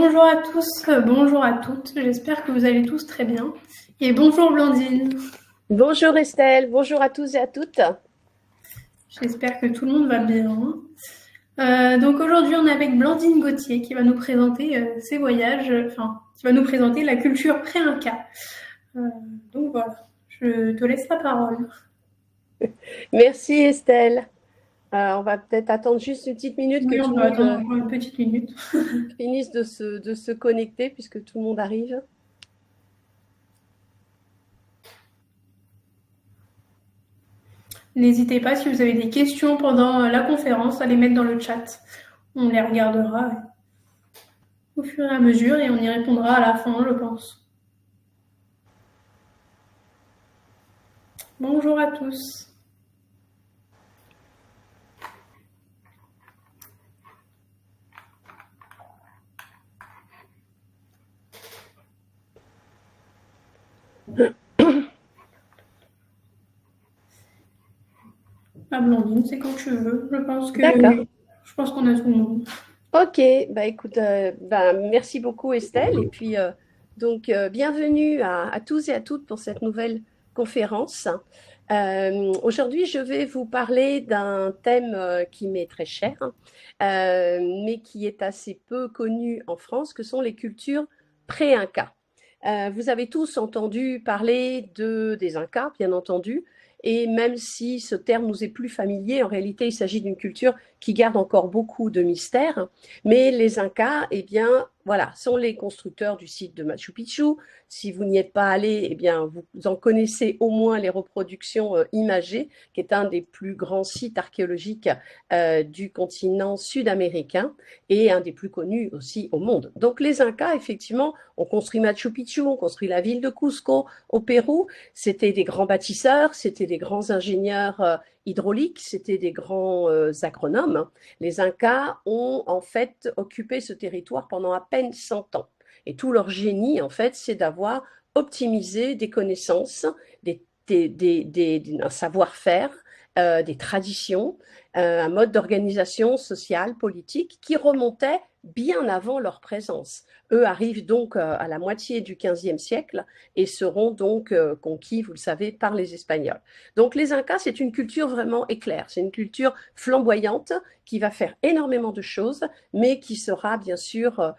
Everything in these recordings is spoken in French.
Bonjour à tous, bonjour à toutes, j'espère que vous allez tous très bien. Et bonjour Blandine, Bonjour Estelle, bonjour à tous et à toutes. j'espère que tout le monde va bien. Donc aujourd'hui on est avec Blandine Gauthier qui va nous présenter ses voyages, enfin qui va nous présenter la culture pré-inca. Euh, donc voilà, je te laisse la parole. Merci Estelle. On va peut-être attendre juste une petite minute que Oui, on tout le peut monde attendre encore une petite minute. finisse de se connecter puisque tout le monde arrive. N'hésitez pas si vous avez des questions pendant la conférence à les mettre dans le chat. On les regardera au fur et à mesure et on y répondra à la fin, je pense. Bonjour à tous. Ah, Blandine, c'est quand tu veux. D'accord. Je pense qu'on a tout le monde. Ok, bah écoute, merci beaucoup Estelle. Et puis bienvenue à tous et à toutes pour cette nouvelle conférence. Aujourd'hui, je vais vous parler d'un thème qui m'est très cher, mais qui est assez peu connu en France, que sont les cultures pré-Inca. Vous avez tous entendu parler des Incas, bien entendu, et même si ce terme nous est plus familier, en réalité, il s'agit d'une culture qui garde encore beaucoup de mystères. Mais les Incas, eh bien, voilà, sont les constructeurs du site de Machu Picchu. Si vous n'y êtes pas allé, eh bien, vous en connaissez au moins les reproductions imagées, qui est un des plus grands sites archéologiques du continent sud-américain et un des plus connus aussi au monde. Donc, les Incas, effectivement, ont construit Machu Picchu, ont construit la ville de Cusco au Pérou. C'était des grands bâtisseurs, c'était des grands ingénieurs hydrauliques, c'était des grands agronomes. Les Incas ont en fait occupé ce territoire pendant à peine 100 ans. Et tout leur génie, en fait, c'est d'avoir optimisé des connaissances, un savoir-faire, des traditions, un mode d'organisation sociale, politique qui remontait bien avant leur présence. Eux arrivent donc à la moitié du XVe siècle et seront donc conquis, vous le savez, par les Espagnols. Donc les Incas, c'est une culture vraiment éclair, c'est une culture flamboyante qui va faire énormément de choses, mais qui sera bien sûr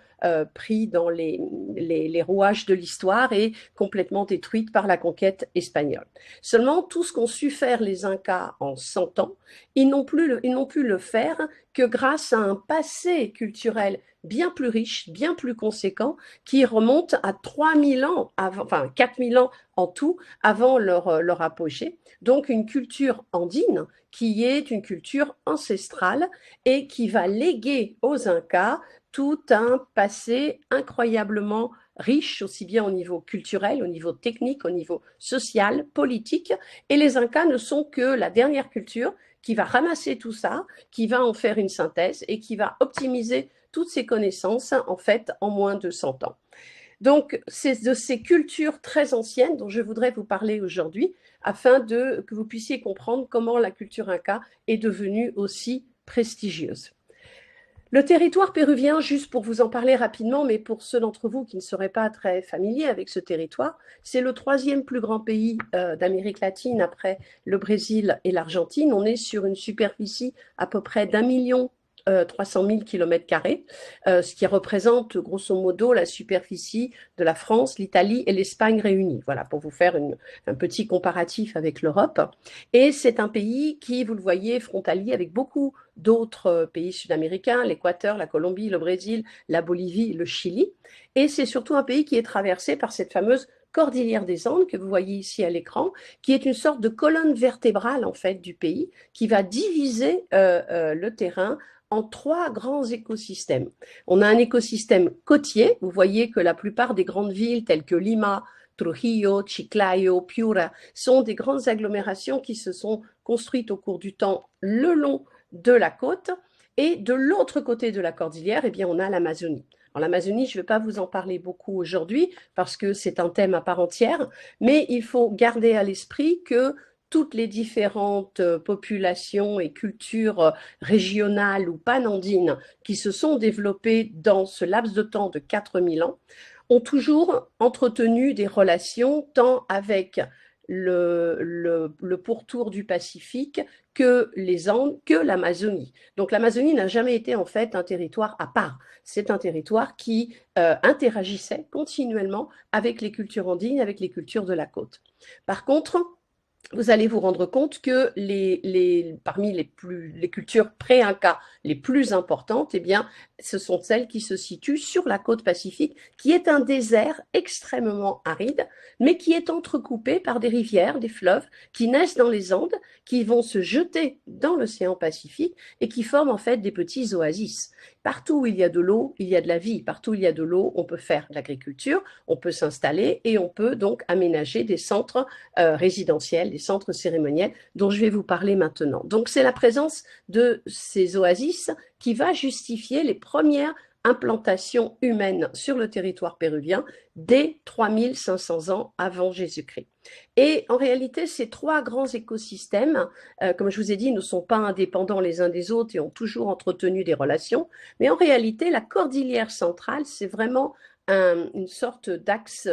pris dans les rouages de l'histoire et complètement détruite par la conquête espagnole. Seulement, tout ce qu'ont su faire les Incas en 100 ans, ils n'ont pu le faire que grâce à un passé culturel bien plus riche, bien plus conséquent, qui remonte à 3000 ans, enfin 4000 ans en tout, avant leur apogée. Donc une culture andine qui est une culture ancestrale et qui va léguer aux Incas tout un passé incroyablement riche, aussi bien au niveau culturel, au niveau technique, au niveau social, politique. Et les Incas ne sont que la dernière culture qui va ramasser tout ça, qui va en faire une synthèse et qui va optimiser toutes ces connaissances en fait en moins de 100 ans. Donc, c'est de ces cultures très anciennes dont je voudrais vous parler aujourd'hui, afin que vous puissiez comprendre comment la culture inca est devenue aussi prestigieuse. Le territoire péruvien, juste pour vous en parler rapidement, mais pour ceux d'entre vous qui ne seraient pas très familiers avec ce territoire, c'est le troisième plus grand pays d'Amérique latine après le Brésil et l'Argentine. On est sur une superficie à peu près d'1 300 000 km², ce qui représente grosso modo la superficie de la France, l'Italie et l'Espagne réunies. Voilà, pour vous faire un petit comparatif avec l'Europe. Et c'est un pays qui, vous le voyez, est frontalier avec beaucoup d'autres pays sud-américains, l'Équateur, la Colombie, le Brésil, la Bolivie, le Chili. Et c'est surtout un pays qui est traversé par cette fameuse cordillère des Andes que vous voyez ici à l'écran, qui est une sorte de colonne vertébrale en fait du pays, qui va diviser le terrain en trois grands écosystèmes. On a un écosystème côtier. Vous voyez que la plupart des grandes villes telles que Lima, Trujillo, Chiclayo, Piura sont des grandes agglomérations qui se sont construites au cours du temps le long de la côte. Et de l'autre côté de la cordillère, eh bien, on a l'Amazonie. Alors, l'Amazonie, je ne vais pas vous en parler beaucoup aujourd'hui parce que c'est un thème à part entière, mais il faut garder à l'esprit que toutes les différentes populations et cultures régionales ou panandines qui se sont développées dans ce laps de temps de 4000 ans ont toujours entretenu des relations tant avec le pourtour du Pacifique que les Andes, que l'Amazonie. Donc l'Amazonie n'a jamais été en fait un territoire à part. C'est un territoire qui interagissait continuellement avec les cultures andines, avec les cultures de la côte. Par contre, vous allez vous rendre compte que parmi les cultures pré-Inca les plus importantes, eh bien, ce sont celles qui se situent sur la côte pacifique, qui est un désert extrêmement aride, mais qui est entrecoupé par des rivières, des fleuves, qui naissent dans les Andes, qui vont se jeter dans l'océan Pacifique et qui forment en fait des petits oasis. Partout où il y a de l'eau, il y a de la vie. Partout où il y a de l'eau, on peut faire de l'agriculture, on peut s'installer et on peut donc aménager des centres résidentiels, des centres cérémoniels dont je vais vous parler maintenant. Donc c'est la présence de ces oasis qui va justifier les premières implantations humaines sur le territoire péruvien dès 3500 ans avant Jésus-Christ. Et en réalité, ces trois grands écosystèmes, comme je vous ai dit, ne sont pas indépendants les uns des autres et ont toujours entretenu des relations, mais en réalité, la cordillère centrale, c'est vraiment une sorte d'axe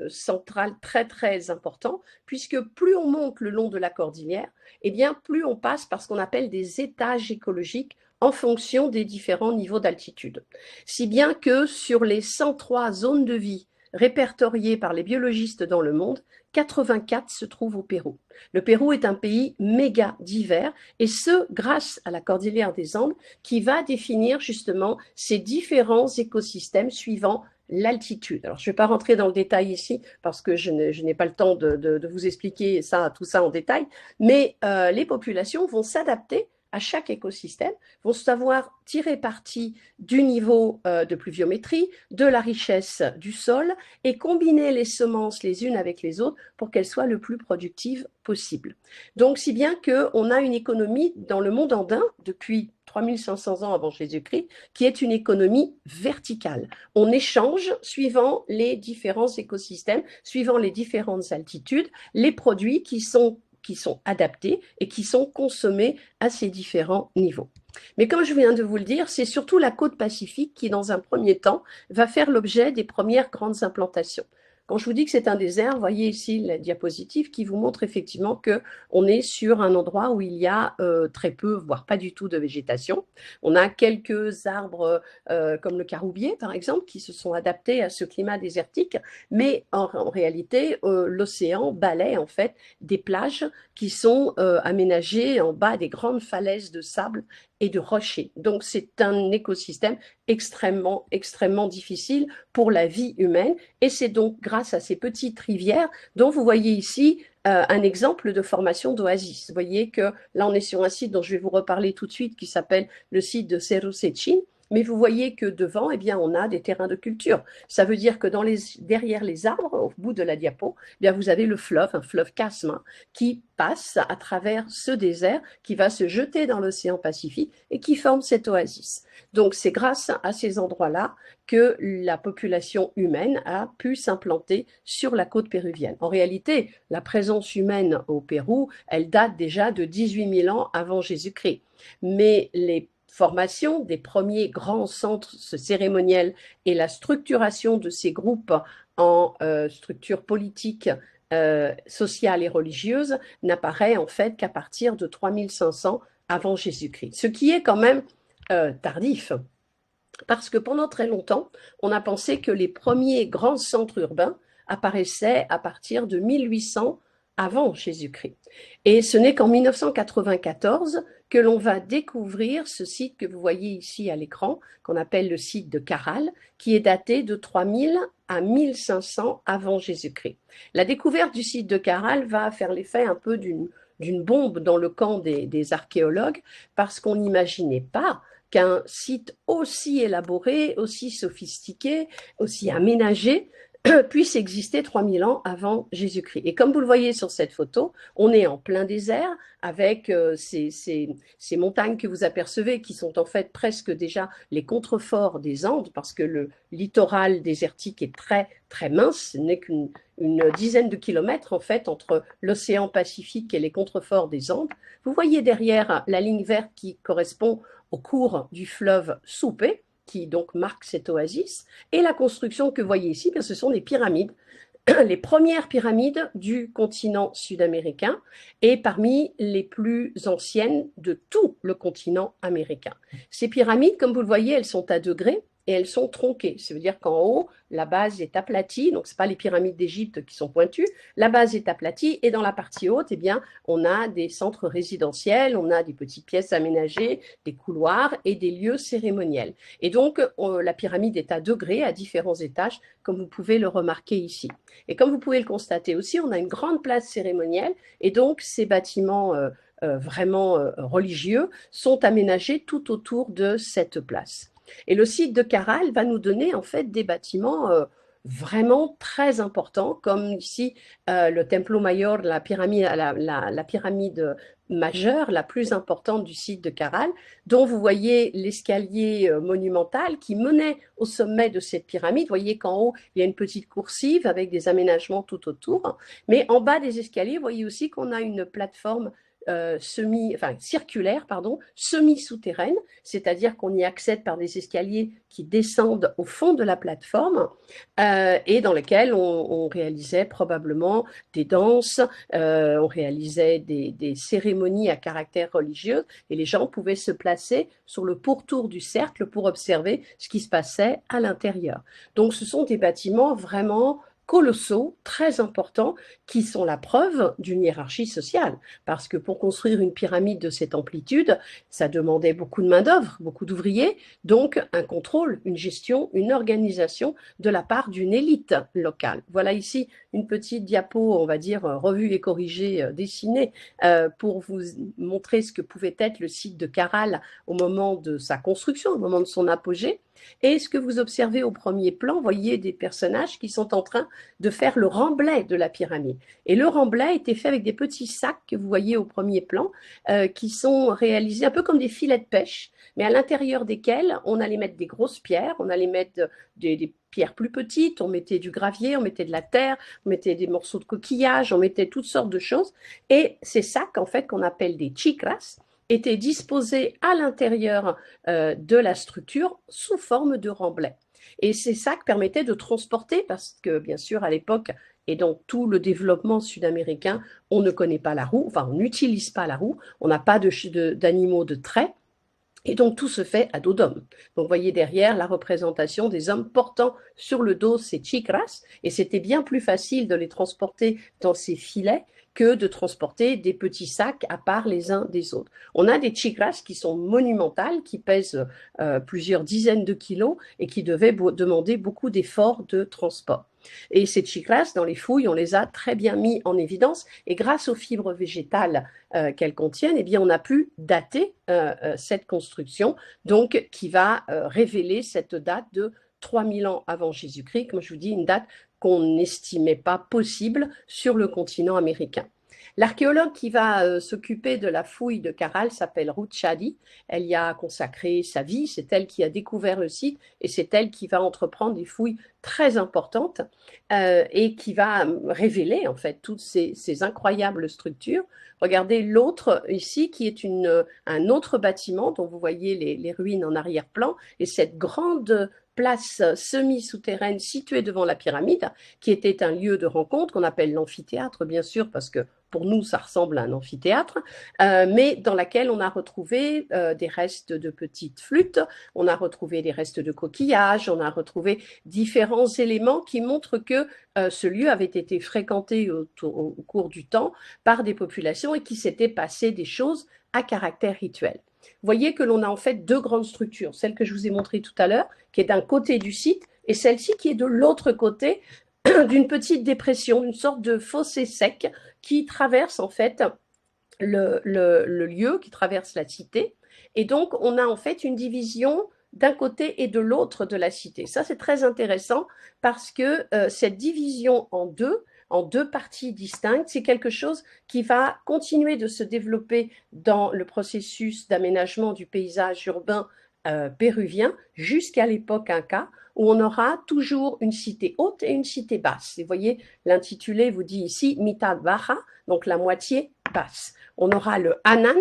central très très important, puisque plus on monte le long de la cordillère, eh bien plus on passe par ce qu'on appelle des étages écologiques en fonction des différents niveaux d'altitude. Si bien que sur les 103 zones de vie répertoriées par les biologistes dans le monde, 84 se trouvent au Pérou. Le Pérou est un pays méga divers et ce, grâce à la cordillère des Andes qui va définir justement ces différents écosystèmes suivant l'altitude. Alors, je ne vais pas rentrer dans le détail ici parce que je n'ai pas le temps de vous expliquer tout ça en détail, mais les populations vont s'adapter à chaque écosystème, vont savoir tirer parti du niveau de pluviométrie, de la richesse du sol et combiner les semences les unes avec les autres pour qu'elles soient le plus productives possible. Donc, si bien qu'on a une économie dans le monde andin depuis 3500 ans avant Jésus-Christ, qui est une économie verticale. On échange suivant les différents écosystèmes, suivant les différentes altitudes, les produits qui sont adaptés et qui sont consommés à ces différents niveaux. Mais comme je viens de vous le dire, c'est surtout la côte pacifique qui, dans un premier temps, va faire l'objet des premières grandes implantations. Quand je vous dis que c'est un désert, vous voyez ici la diapositive qui vous montre effectivement qu'on est sur un endroit où il y a très peu, voire pas du tout de végétation. On a quelques arbres comme le caroubier, par exemple, qui se sont adaptés à ce climat désertique, mais en réalité, l'océan balaie en fait des plages qui sont aménagées en bas des grandes falaises de sable et de rochers. Donc, c'est un écosystème extrêmement, extrêmement difficile pour la vie humaine. Et c'est donc grâce à ces petites rivières dont vous voyez ici un exemple de formation d'oasis. Vous voyez que là, on est sur un site dont je vais vous reparler tout de suite qui s'appelle le site de Cerro Sechin. Mais vous voyez que devant, eh bien, on a des terrains de culture. Ça veut dire que derrière les arbres, au bout de la diapo, eh bien, vous avez le fleuve, un fleuve Casma, qui passe à travers ce désert, qui va se jeter dans l'océan Pacifique et qui forme cette oasis. Donc, c'est grâce à ces endroits-là que la population humaine a pu s'implanter sur la côte péruvienne. En réalité, la présence humaine au Pérou, elle date déjà de 18 000 ans avant Jésus-Christ. Mais les formation des premiers grands centres cérémoniels et la structuration de ces groupes en structure politique, sociale et religieuse n'apparaît en fait qu'à partir de 3500 avant Jésus-Christ. Ce qui est quand même tardif, parce que pendant très longtemps, on a pensé que les premiers grands centres urbains apparaissaient à partir de 1800 avant Jésus-Christ. Et ce n'est qu'en 1994 que l'on va découvrir ce site que vous voyez ici à l'écran, qu'on appelle le site de Caral, qui est daté de 3000 à 1500 avant Jésus-Christ. La découverte du site de Caral va faire l'effet un peu d'une bombe dans le camp des archéologues, parce qu'on n'imaginait pas qu'un site aussi élaboré, aussi sophistiqué, aussi aménagé, puisse exister 3000 ans avant Jésus-Christ. Et comme vous le voyez sur cette photo, on est en plein désert avec ces montagnes que vous apercevez qui sont en fait presque déjà les contreforts des Andes parce que le littoral désertique est très très mince, ce n'est qu'une dizaine de kilomètres en fait entre l'océan Pacifique et les contreforts des Andes. Vous voyez derrière la ligne verte qui correspond au cours du fleuve Soupé, qui donc marque cette oasis. Et la construction que vous voyez ici, ce sont des pyramides, les premières pyramides du continent sud-américain et parmi les plus anciennes de tout le continent américain. Ces pyramides, comme vous le voyez, elles sont à degrés et elles sont tronquées. Ça veut dire qu'en haut, la base est aplatie, donc ce n'est pas les pyramides d'Égypte qui sont pointues, la base est aplatie et dans la partie haute, eh bien, on a des centres résidentiels, on a des petites pièces aménagées, des couloirs et des lieux cérémoniels. Et donc, la pyramide est à degrés, à différents étages, comme vous pouvez le remarquer ici. Et comme vous pouvez le constater aussi, on a une grande place cérémonielle et donc ces bâtiments vraiment religieux sont aménagés tout autour de cette place. Et le site de Caral va nous donner en fait des bâtiments vraiment très importants, comme ici le Templo Mayor, la pyramide majeure, la plus importante du site de Caral, dont vous voyez l'escalier monumental qui menait au sommet de cette pyramide. Vous voyez qu'en haut, il y a une petite coursive avec des aménagements tout autour. Mais en bas des escaliers, vous voyez aussi qu'on a une plateforme circulaire, semi-souterraine, c'est-à-dire qu'on y accède par des escaliers qui descendent au fond de la plateforme et dans lesquels on réalisait probablement des danses, on réalisait des cérémonies à caractère religieux et les gens pouvaient se placer sur le pourtour du cercle pour observer ce qui se passait à l'intérieur. Donc ce sont des bâtiments vraiment colossaux, très importants, qui sont la preuve d'une hiérarchie sociale. Parce que pour construire une pyramide de cette amplitude, ça demandait beaucoup de main-d'œuvre, beaucoup d'ouvriers, donc un contrôle, une gestion, une organisation de la part d'une élite locale. Voilà ici une petite diapo, on va dire, revue et corrigée, dessinée, pour vous montrer ce que pouvait être le site de Caral au moment de sa construction, au moment de son apogée. Et ce que vous observez au premier plan, vous voyez des personnages qui sont en train de faire le remblai de la pyramide. Et le remblai était fait avec des petits sacs que vous voyez au premier plan, qui sont réalisés un peu comme des filets de pêche, mais à l'intérieur desquels on allait mettre des grosses pierres, on allait mettre des pierres plus petites, on mettait du gravier, on mettait de la terre, on mettait des morceaux de coquillage, on mettait toutes sortes de choses. Et ces sacs, en fait, qu'on appelle des chicras, étaient disposés à l'intérieur de la structure sous forme de remblai. Et ces sacs permettaient de transporter, parce que bien sûr à l'époque, et dans tout le développement sud-américain, on ne connaît pas la roue, enfin on n'utilise pas la roue, on n'a pas d'animaux de trait, et donc tout se fait à dos d'homme. Donc vous voyez derrière la représentation des hommes portant sur le dos ces chicras, et c'était bien plus facile de les transporter dans ces filets que de transporter des petits sacs à part les uns des autres. On a des chicras qui sont monumentales, qui pèsent plusieurs dizaines de kilos et qui devaient demander beaucoup d'efforts de transport. Et ces chicras, dans les fouilles, on les a très bien mis en évidence et grâce aux fibres végétales qu'elles contiennent, eh bien, on a pu dater cette construction, donc qui va révéler cette date de 3000 ans avant Jésus-Christ, comme je vous dis, une date qu'on n'estimait pas possible sur le continent américain. L'archéologue qui va s'occuper de la fouille de Caral s'appelle Ruth Shadi. Elle y a consacré sa vie, c'est elle qui a découvert le site et c'est elle qui va entreprendre des fouilles très importantes et qui va révéler en fait toutes ces incroyables structures. Regardez l'autre ici qui est un autre bâtiment dont vous voyez les ruines en arrière-plan et cette grande place semi-souterraine située devant la pyramide, qui était un lieu de rencontre qu'on appelle l'amphithéâtre, bien sûr, parce que pour nous, ça ressemble à un amphithéâtre, mais dans laquelle on a retrouvé des restes de petites flûtes, on a retrouvé des restes de coquillages, on a retrouvé différents éléments qui montrent que ce lieu avait été fréquenté au cours du temps par des populations et qu'il s'était passé des choses à caractère rituel. Vous voyez que l'on a en fait deux grandes structures, celle que je vous ai montrée tout à l'heure, qui est d'un côté du site, et celle-ci qui est de l'autre côté d'une petite dépression, une sorte de fossé sec qui traverse en fait le lieu, qui traverse la cité. Et donc, on a en fait une division d'un côté et de l'autre de la cité. Ça, c'est très intéressant parce que cette division en deux parties distinctes, c'est quelque chose qui va continuer de se développer dans le processus d'aménagement du paysage urbain péruvien jusqu'à l'époque Inca, où on aura toujours une cité haute et une cité basse. Et vous voyez, l'intitulé vous dit ici mitad baja, donc la moitié basse. On aura le Anan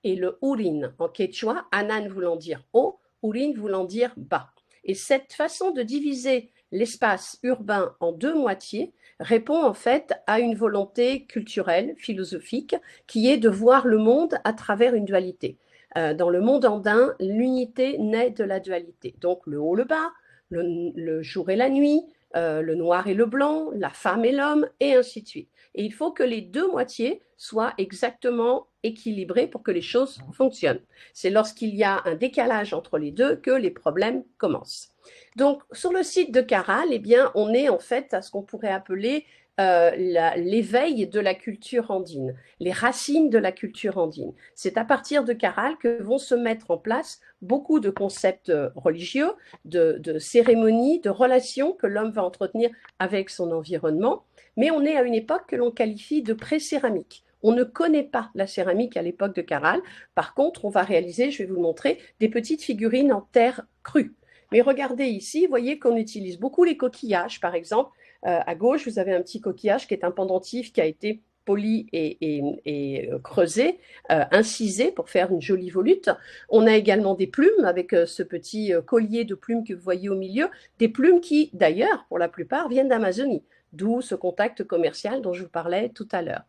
et le Urin en quechua, Anan voulant dire haut, Urin voulant dire bas. Et cette façon de diviser l'espace urbain en deux moitiés répond en fait à une volonté culturelle, philosophique, qui est de voir le monde à travers une dualité. Dans le monde andin, l'unité naît de la dualité. Donc le haut, le bas, le jour et la nuit, le noir et le blanc, la femme et l'homme, et ainsi de suite. Et il faut que les deux moitiés soient exactement équilibrées pour que les choses fonctionnent. C'est lorsqu'il y a un décalage entre les deux que les problèmes commencent. Donc, sur le site de Caral, eh bien, on est en fait à ce qu'on pourrait appeler l'éveil de la culture andine, les racines de la culture andine. C'est à partir de Caral que vont se mettre en place beaucoup de concepts religieux, de cérémonies, de relations que l'homme va entretenir avec son environnement. Mais on est à une époque que l'on qualifie de pré-céramique. On ne connaît pas la céramique à l'époque de Caral. Par contre, on va réaliser, je vais vous le montrer, des petites figurines en terre crue. Mais regardez ici, vous voyez qu'on utilise beaucoup les coquillages, par exemple. À gauche, vous avez un petit coquillage qui est un pendentif qui a été poli et creusé, incisé pour faire une jolie volute. On a également des plumes avec ce petit collier de plumes que vous voyez au milieu, des plumes qui, d'ailleurs, pour la plupart, viennent d'Amazonie, d'où ce contact commercial dont je vous parlais tout à l'heure.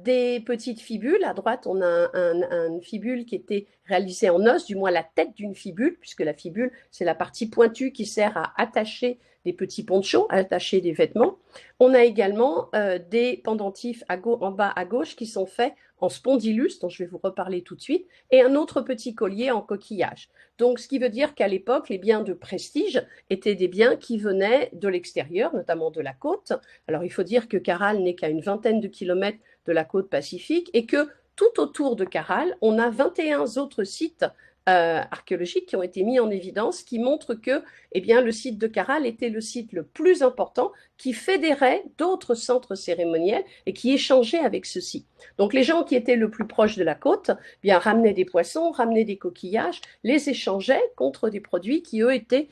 Des petites fibules. À droite, on a une fibule qui était réalisée en os, du moins la tête d'une fibule, puisque la fibule, c'est la partie pointue qui sert à attacher des petits ponchos, à attacher des vêtements. On a également des pendentifs en bas à gauche qui sont faits en spondylus, dont je vais vous reparler tout de suite, et un autre petit collier en coquillage. Donc, ce qui veut dire qu'à l'époque, les biens de prestige étaient des biens qui venaient de l'extérieur, notamment de la côte. Alors, il faut dire que Caral n'est qu'à une vingtaine de kilomètres de la côte pacifique et que tout autour de Caral, on a 21 autres sites archéologiques qui ont été mis en évidence, qui montrent que eh bien, le site de Caral était le site le plus important qui fédérait d'autres centres cérémoniels et qui échangeait avec ceux-ci. Donc les gens qui étaient le plus proches de la côte eh bien, ramenaient des poissons, ramenaient des coquillages, les échangeaient contre des produits qui, eux, étaient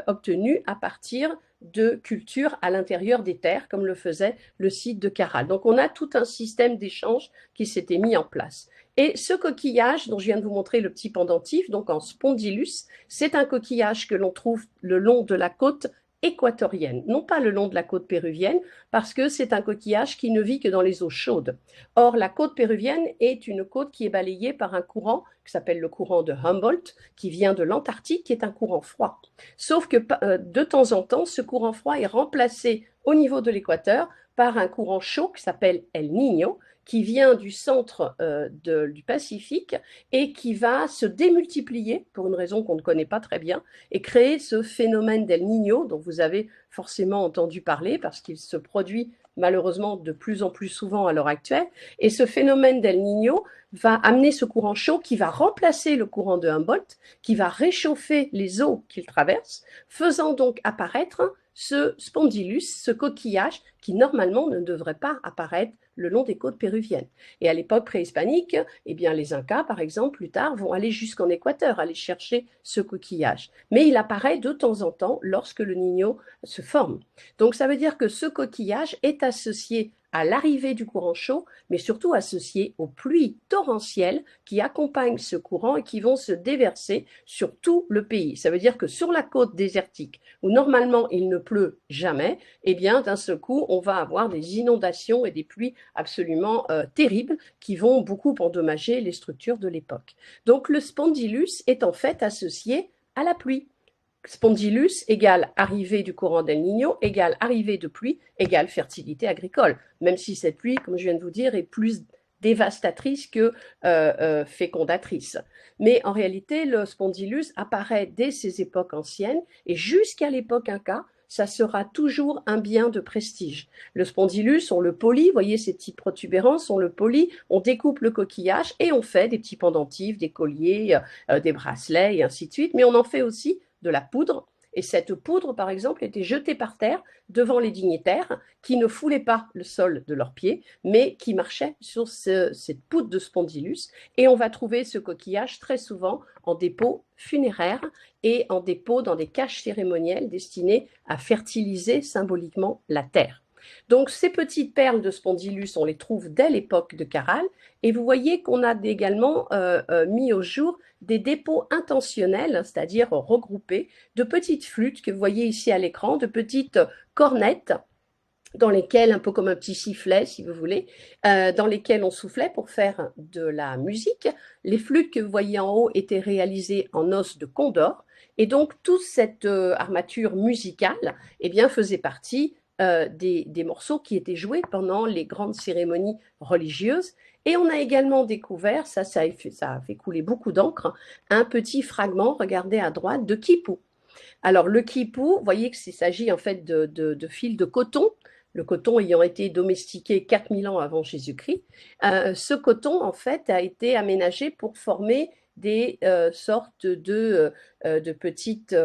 obtenus à partir de culture à l'intérieur des terres, comme le faisait le site de Caral. Donc on a tout un système d'échange qui s'était mis en place. Et ce coquillage dont je viens de vous montrer le petit pendentif, donc en spondylus, c'est un coquillage que l'on trouve le long de la côte équatorienne, non pas le long de la côte péruvienne, parce que c'est un coquillage qui ne vit que dans les eaux chaudes. Or, la côte péruvienne est une côte qui est balayée par un courant qui s'appelle le courant de Humboldt, qui vient de l'Antarctique, qui est un courant froid. Sauf que de temps en temps, ce courant froid est remplacé au niveau de l'équateur par un courant chaud qui s'appelle El Niño, qui vient du centre du Pacifique et qui va se démultiplier pour une raison qu'on ne connaît pas très bien et créer ce phénomène d'El Niño dont vous avez forcément entendu parler parce qu'il se produit malheureusement de plus en plus souvent à l'heure actuelle. Et ce phénomène d'El Niño va amener ce courant chaud qui va remplacer le courant de Humboldt, qui va réchauffer les eaux qu'il traverse, faisant donc apparaître ce spondylus, ce coquillage qui normalement ne devrait pas apparaître le long des côtes péruviennes. Et à l'époque préhispanique, eh bien, les Incas, par exemple, plus tard, vont aller jusqu'en Équateur, aller chercher ce coquillage. Mais il apparaît de temps en temps lorsque le Niño se forme. Donc ça veut dire que ce coquillage est associé à l'arrivée du courant chaud, mais surtout associé aux pluies torrentielles qui accompagnent ce courant et qui vont se déverser sur tout le pays. Ça veut dire que sur la côte désertique, où normalement il ne pleut jamais, eh bien d'un seul coup, on va avoir des inondations et des pluies absolument terribles qui vont beaucoup endommager les structures de l'époque. Donc le spondylus est en fait associé à la pluie. Spondylus égale arrivée du courant d'El Niño égale arrivée de pluie égale fertilité agricole, même si cette pluie, comme je viens de vous dire, est plus dévastatrice que fécondatrice. Mais en réalité, le spondylus apparaît dès ces époques anciennes et jusqu'à l'époque Inca, ça sera toujours un bien de prestige. Le spondylus, on le polit, vous voyez ces petites protubérances, on le polit, on découpe le coquillage et on fait des petits pendentifs, des colliers, des bracelets et ainsi de suite. Mais on en fait aussi de la poudre. Et cette poudre, par exemple, était jetée par terre devant les dignitaires qui ne foulaient pas le sol de leurs pieds, mais qui marchaient sur cette poudre de spondylus. Et on va trouver ce coquillage très souvent en dépôt funéraire et en dépôt dans des caches cérémonielles destinées à fertiliser symboliquement la terre. Donc ces petites perles de spondylus, on les trouve dès l'époque de Caral, et vous voyez qu'on a également mis au jour des dépôts intentionnels, c'est-à-dire regroupés, de petites flûtes que vous voyez ici à l'écran, de petites cornettes dans lesquelles, un peu comme un petit sifflet si vous voulez, dans lesquelles on soufflait pour faire de la musique. Les flûtes que vous voyez en haut étaient réalisées en os de condor, et donc toute cette armature musicale eh bien, faisait partie des morceaux qui étaient joués pendant les grandes cérémonies religieuses. Et on a également découvert, ça a fait couler beaucoup d'encre, un petit fragment, regardez à droite, de quipou. Alors le quipou, vous voyez qu'il s'agit en fait de fils de coton, le coton ayant été domestiqué 4000 ans avant Jésus-Christ. Ce coton, en fait, a été aménagé pour former des sortes de petites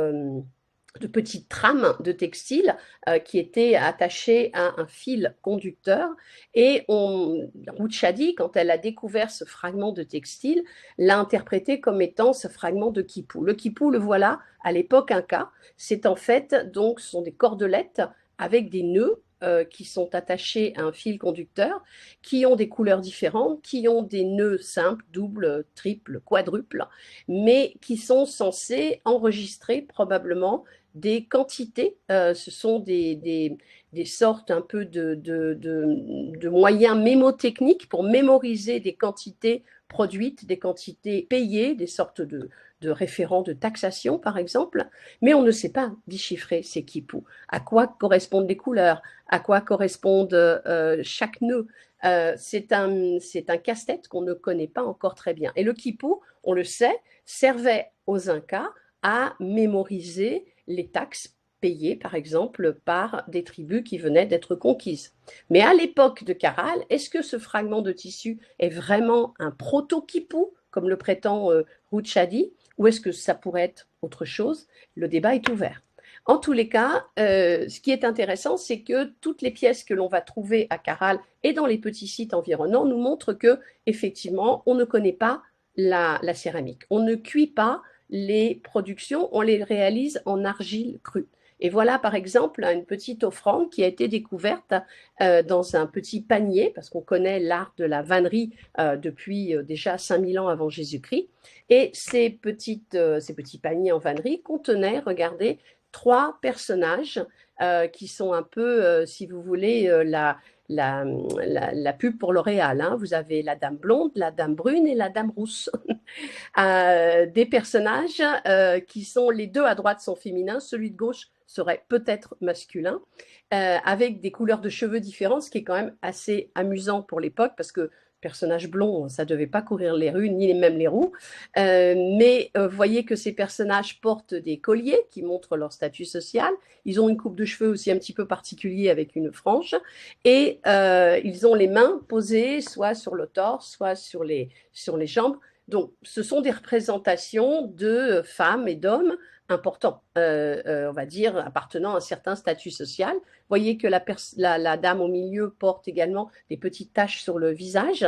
trames de textile qui étaient attachées à un fil conducteur. Et Rouchadi, quand elle a découvert ce fragment de textile, l'a interprété comme étant ce fragment de quipou. Le quipou, le voilà à l'époque inca. C'est en fait, donc, ce sont des cordelettes avec des nœuds qui sont attachés à un fil conducteur, qui ont des couleurs différentes, qui ont des nœuds simples, doubles, triples, quadruples, mais qui sont censés enregistrer probablement des quantités. Ce sont des sortes un peu de moyens mémotechniques pour mémoriser des quantités produites, des quantités payées, des sortes de référents de taxation, par exemple, mais on ne sait pas déchiffrer ces quipous. À quoi correspondent les couleurs? À quoi correspondent chaque nœud? C'est un casse-tête qu'on ne connaît pas encore très bien. Et le quipou, on le sait, servait aux Incas à mémoriser les taxes payées, par exemple, par des tribus qui venaient d'être conquises. Mais à l'époque de Caral, est-ce que ce fragment de tissu est vraiment un proto-quipou, comme le prétend Rouchadi, ou est-ce que ça pourrait être autre chose? Le débat est ouvert. En tous les cas, ce qui est intéressant, c'est que toutes les pièces que l'on va trouver à Caral et dans les petits sites environnants nous montrent que, effectivement, on ne connaît pas la céramique. On ne cuit pas les productions, on les réalise en argile crue. Et voilà par exemple une petite offrande qui a été découverte dans un petit panier, parce qu'on connaît l'art de la vannerie depuis déjà 5000 ans avant Jésus-Christ. Et ces petits paniers en vannerie contenaient, regardez, 3 personnages qui sont un peu, si vous voulez, la pub pour L'Oréal. Hein. Vous avez la dame blonde, la dame brune et la dame rousse. Des personnages qui sont, les deux à droite sont féminins, celui de gauche serait peut-être masculin, avec des couleurs de cheveux différentes, ce qui est quand même assez amusant pour l'époque, parce que personnage blond, ça ne devait pas courir les rues, ni même les roues. Mais voyez que ces personnages portent des colliers qui montrent leur statut social. Ils ont une coupe de cheveux aussi un petit peu particulière avec une frange. Et ils ont les mains posées soit sur le torse, soit sur les jambes. Donc, ce sont des représentations de femmes et d'hommes importants, on va dire, appartenant à un certain statut social. Vous voyez que la dame au milieu porte également des petites taches sur le visage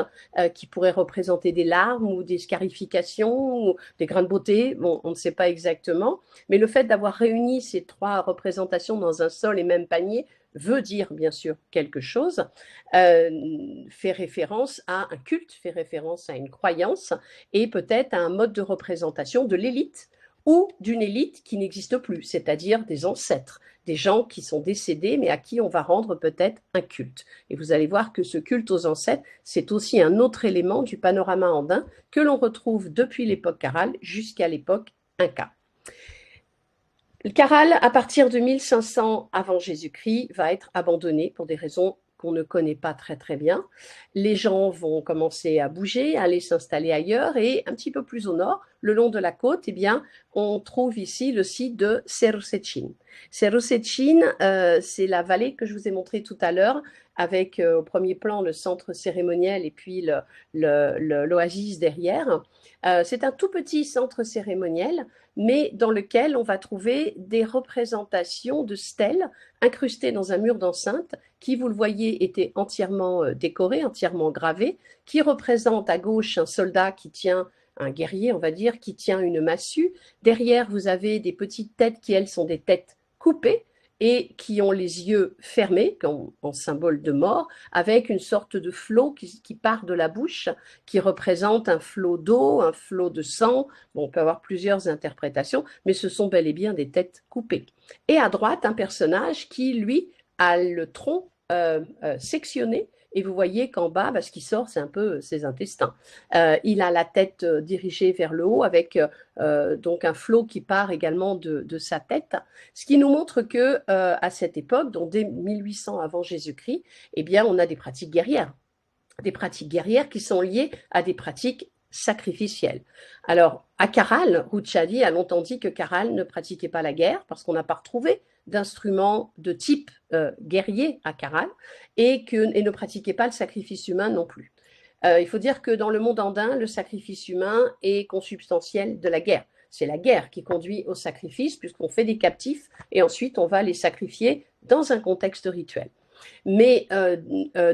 qui pourraient représenter des larmes ou des scarifications ou des grains de beauté. Bon, on ne sait pas exactement. Mais le fait d'avoir réuni ces 3 représentations dans un seul et même panier veut dire bien sûr quelque chose, fait référence à un culte, fait référence à une croyance et peut-être à un mode de représentation de l'élite ou d'une élite qui n'existe plus, c'est-à-dire des ancêtres, des gens qui sont décédés mais à qui on va rendre peut-être un culte. Et vous allez voir que ce culte aux ancêtres, c'est aussi un autre élément du panorama andin que l'on retrouve depuis l'époque Caral jusqu'à l'époque Inca. Le Caral, à partir de 1500 avant Jésus-Christ, va être abandonné pour des raisons qu'on ne connaît pas très très bien. Les gens vont commencer à bouger, à aller s'installer ailleurs et un petit peu plus au nord, le long de la côte, eh bien, on trouve ici le site de Cerro Sechin. Cerro Sechin, c'est la vallée que je vous ai montrée tout à l'heure avec au premier plan le centre cérémoniel et puis l'oasis derrière. C'est un tout petit centre cérémoniel, mais dans lequel on va trouver des représentations de stèles incrustées dans un mur d'enceinte qui, vous le voyez, étaient entièrement décorées, entièrement gravées, qui représentent à gauche un soldat qui tient, un guerrier, on va dire, qui tient une massue. Derrière, vous avez des petites têtes qui, elles, sont des têtes coupées et qui ont les yeux fermés, en symbole de mort, avec une sorte de flot qui part de la bouche, qui représente un flot d'eau, un flot de sang. Bon, on peut avoir plusieurs interprétations, mais ce sont bel et bien des têtes coupées. Et à droite, un personnage qui, lui, a le tronc sectionné, et vous voyez qu'en bas, ce qui sort, c'est un peu ses intestins. Il a la tête dirigée vers le haut avec donc un flot qui part également de sa tête, ce qui nous montre que à cette époque, donc dès 1800 avant Jésus-Christ, eh bien, on a des pratiques guerrières qui sont liées à des pratiques sacrificielles. Alors, à Caral, Rucciadi a longtemps dit que Caral ne pratiquait pas la guerre parce qu'on n'a pas retrouvé d'instruments de type guerrier à Caral et ne pratiquait pas le sacrifice humain non plus. Il faut dire que dans le monde andin, le sacrifice humain est consubstantiel de la guerre. C'est la guerre qui conduit au sacrifice puisqu'on fait des captifs et ensuite on va les sacrifier dans un contexte rituel. Mais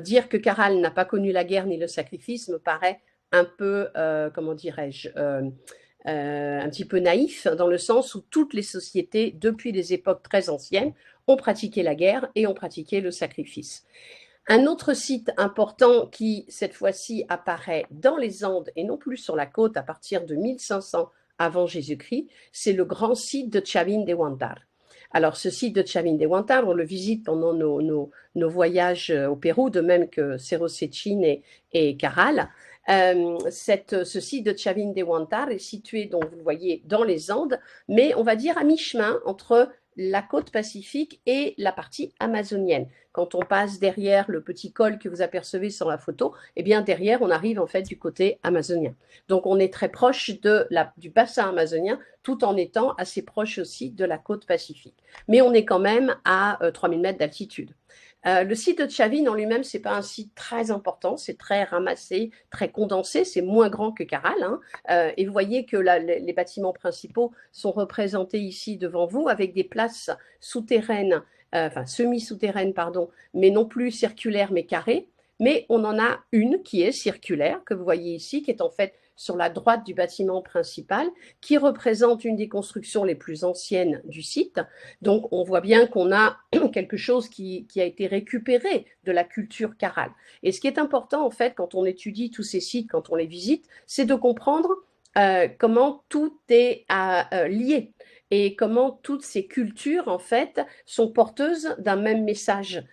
dire que Caral n'a pas connu la guerre ni le sacrifice me paraît un peu, comment dirais-je, un petit peu naïf, dans le sens où toutes les sociétés, depuis les époques très anciennes, ont pratiqué la guerre et ont pratiqué le sacrifice. Un autre site important qui, cette fois-ci, apparaît dans les Andes et non plus sur la côte à partir de 1500 avant Jésus-Christ, c'est le grand site de Chavín de Huántar. Alors, ce site de Chavín de Huántar, on le visite pendant nos voyages au Pérou, de même que Cerro Sechin et Caral. Ce site de Chavín de Huántar est situé, donc vous le voyez, dans les Andes, mais on va dire à mi-chemin entre la côte pacifique et la partie amazonienne. Quand on passe derrière le petit col que vous apercevez sur la photo, eh bien derrière, on arrive en fait du côté amazonien. Donc on est très proche du bassin amazonien, tout en étant assez proche aussi de la côte pacifique. Mais on est quand même à 3000 mètres d'altitude. Le site de Chavín en lui-même, ce n'est pas un site très important, c'est très ramassé, très condensé, c'est moins grand que Caral. Et vous voyez que les bâtiments principaux sont représentés ici devant vous avec des places souterraines, enfin semi-souterraines, pardon, mais non plus circulaires mais carrées. Mais on en a une qui est circulaire, que vous voyez ici, qui est en fait sur la droite du bâtiment principal, qui représente une des constructions les plus anciennes du site. Donc, on voit bien qu'on a quelque chose qui a été récupéré de la culture Caral. Et ce qui est important, en fait, quand on étudie tous ces sites, quand on les visite, c'est de comprendre comment tout est lié et comment toutes ces cultures, en fait, sont porteuses d'un même message.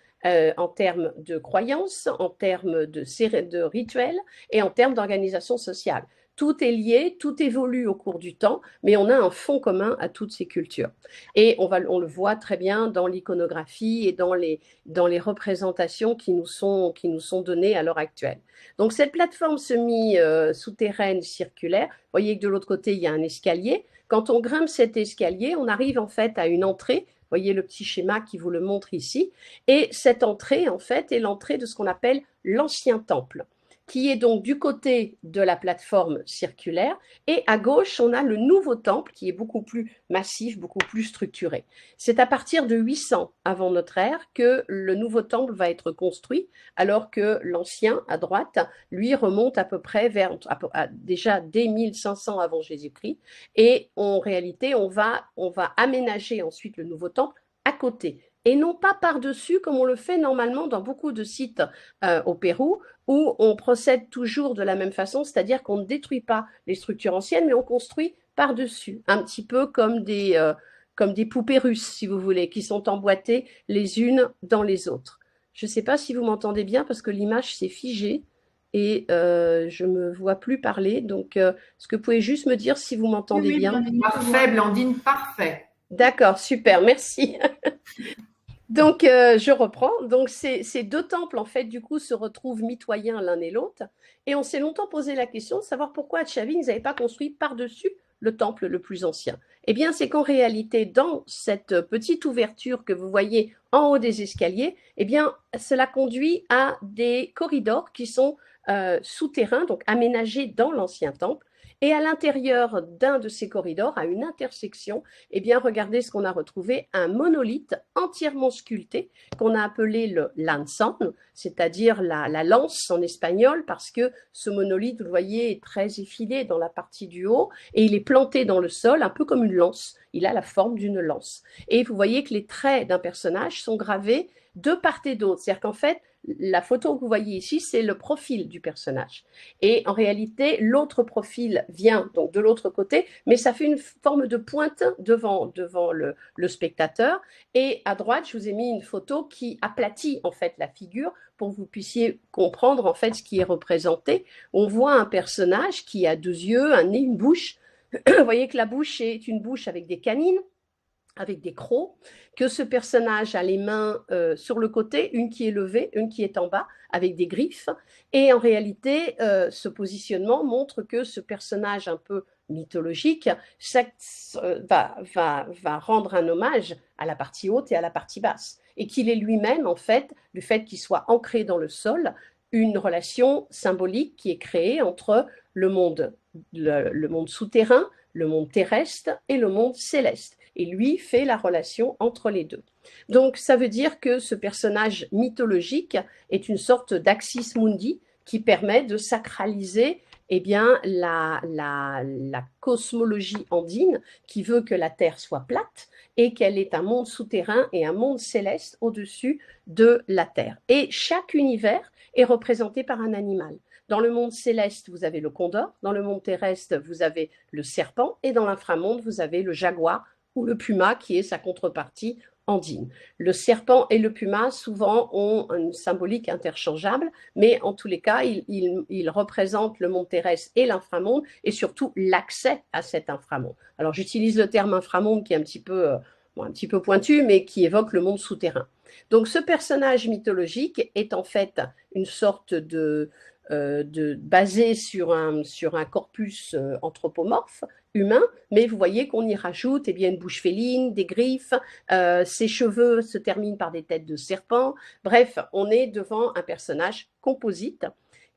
En termes de croyances, en termes de rituels et en termes d'organisation sociale. Tout est lié, tout évolue au cours du temps, mais on a un fond commun à toutes ces cultures. Et on le voit très bien dans l'iconographie et dans les représentations qui nous sont données à l'heure actuelle. Donc cette plateforme semi-souterraine circulaire, vous voyez que de l'autre côté, il y a un escalier. Quand on grimpe cet escalier, on arrive en fait à une entrée. Vous voyez le petit schéma qui vous le montre ici. Et cette entrée, en fait, est l'entrée de ce qu'on appelle l'ancien temple, qui est donc du côté de la plateforme circulaire. Et à gauche, on a le nouveau temple, qui est beaucoup plus massif, beaucoup plus structuré. C'est à partir de 800 avant notre ère que le nouveau temple va être construit, alors que l'ancien, à droite, lui remonte à peu près déjà dès 1500 avant Jésus-Christ. Et en réalité, on va aménager ensuite le nouveau temple à côté. Et non pas par-dessus, comme on le fait normalement dans beaucoup de sites au Pérou, où on procède toujours de la même façon, c'est-à-dire qu'on ne détruit pas les structures anciennes, mais on construit par-dessus, un petit peu comme des poupées russes, si vous voulez, qui sont emboîtées les unes dans les autres. Je ne sais pas si vous m'entendez bien, parce que l'image s'est figée et je ne me vois plus parler. Donc, est-ce que vous pouvez juste me dire si vous m'entendez bien? Parfait, Blandine, parfait. D'accord, super, merci. Donc, je reprends. Donc, ces deux temples, en fait, du coup, se retrouvent mitoyens l'un et l'autre. Et on s'est longtemps posé la question de savoir pourquoi à Chavin, ils n'avaient pas construit par-dessus le temple le plus ancien. Eh bien, c'est qu'en réalité, dans cette petite ouverture que vous voyez en haut des escaliers, eh bien, cela conduit à des corridors qui sont souterrains, donc aménagés dans l'ancien temple. Et à l'intérieur d'un de ces corridors, à une intersection, eh bien, regardez ce qu'on a retrouvé, un monolithe entièrement sculpté qu'on a appelé le lanzón, c'est-à-dire la lance en espagnol, parce que ce monolithe, vous le voyez, est très effilé dans la partie du haut et il est planté dans le sol, un peu comme une lance. Il a la forme d'une lance. Et vous voyez que les traits d'un personnage sont gravés de part et d'autre. C'est-à-dire qu'en fait, la photo que vous voyez ici, c'est le profil du personnage. Et en réalité, l'autre profil vient donc de l'autre côté, mais ça fait une forme de pointe devant le spectateur. Et à droite, je vous ai mis une photo qui aplatit en fait la figure pour que vous puissiez comprendre en fait ce qui est représenté. On voit un personnage qui a deux yeux, un nez, une bouche. Vous voyez que la bouche est une bouche avec des canines, avec des crocs, que ce personnage a les mains sur le côté, une qui est levée, une qui est en bas, avec des griffes. Et en réalité, ce positionnement montre que ce personnage un peu mythologique va rendre un hommage à la partie haute et à la partie basse. Et qu'il est lui-même, en fait, le fait qu'il soit ancré dans le sol, une relation symbolique qui est créée entre le monde souterrain, le monde terrestre et le monde céleste. Et lui fait la relation entre les deux. Donc ça veut dire que ce personnage mythologique est une sorte d'axis mundi qui permet de sacraliser eh bien, la cosmologie andine qui veut que la Terre soit plate et qu'elle est un monde souterrain et un monde céleste au-dessus de la Terre. Et chaque univers est représenté par un animal. Dans le monde céleste, vous avez le condor, dans le monde terrestre, vous avez le serpent, et dans l'inframonde, vous avez le jaguar ou le puma, qui est sa contrepartie andine. Le serpent et le puma, souvent, ont une symbolique interchangeable, mais en tous les cas, ils représentent le monde terrestre et l'inframonde, et surtout l'accès à cet inframonde. Alors, j'utilise le terme inframonde qui est un petit peu pointu, mais qui évoque le monde souterrain. Donc, ce personnage mythologique est en fait une sorte basé sur un corpus anthropomorphe humain, mais vous voyez qu'on y rajoute eh bien, une bouche féline, des griffes, ses cheveux se terminent par des têtes de serpent. Bref, on est devant un personnage composite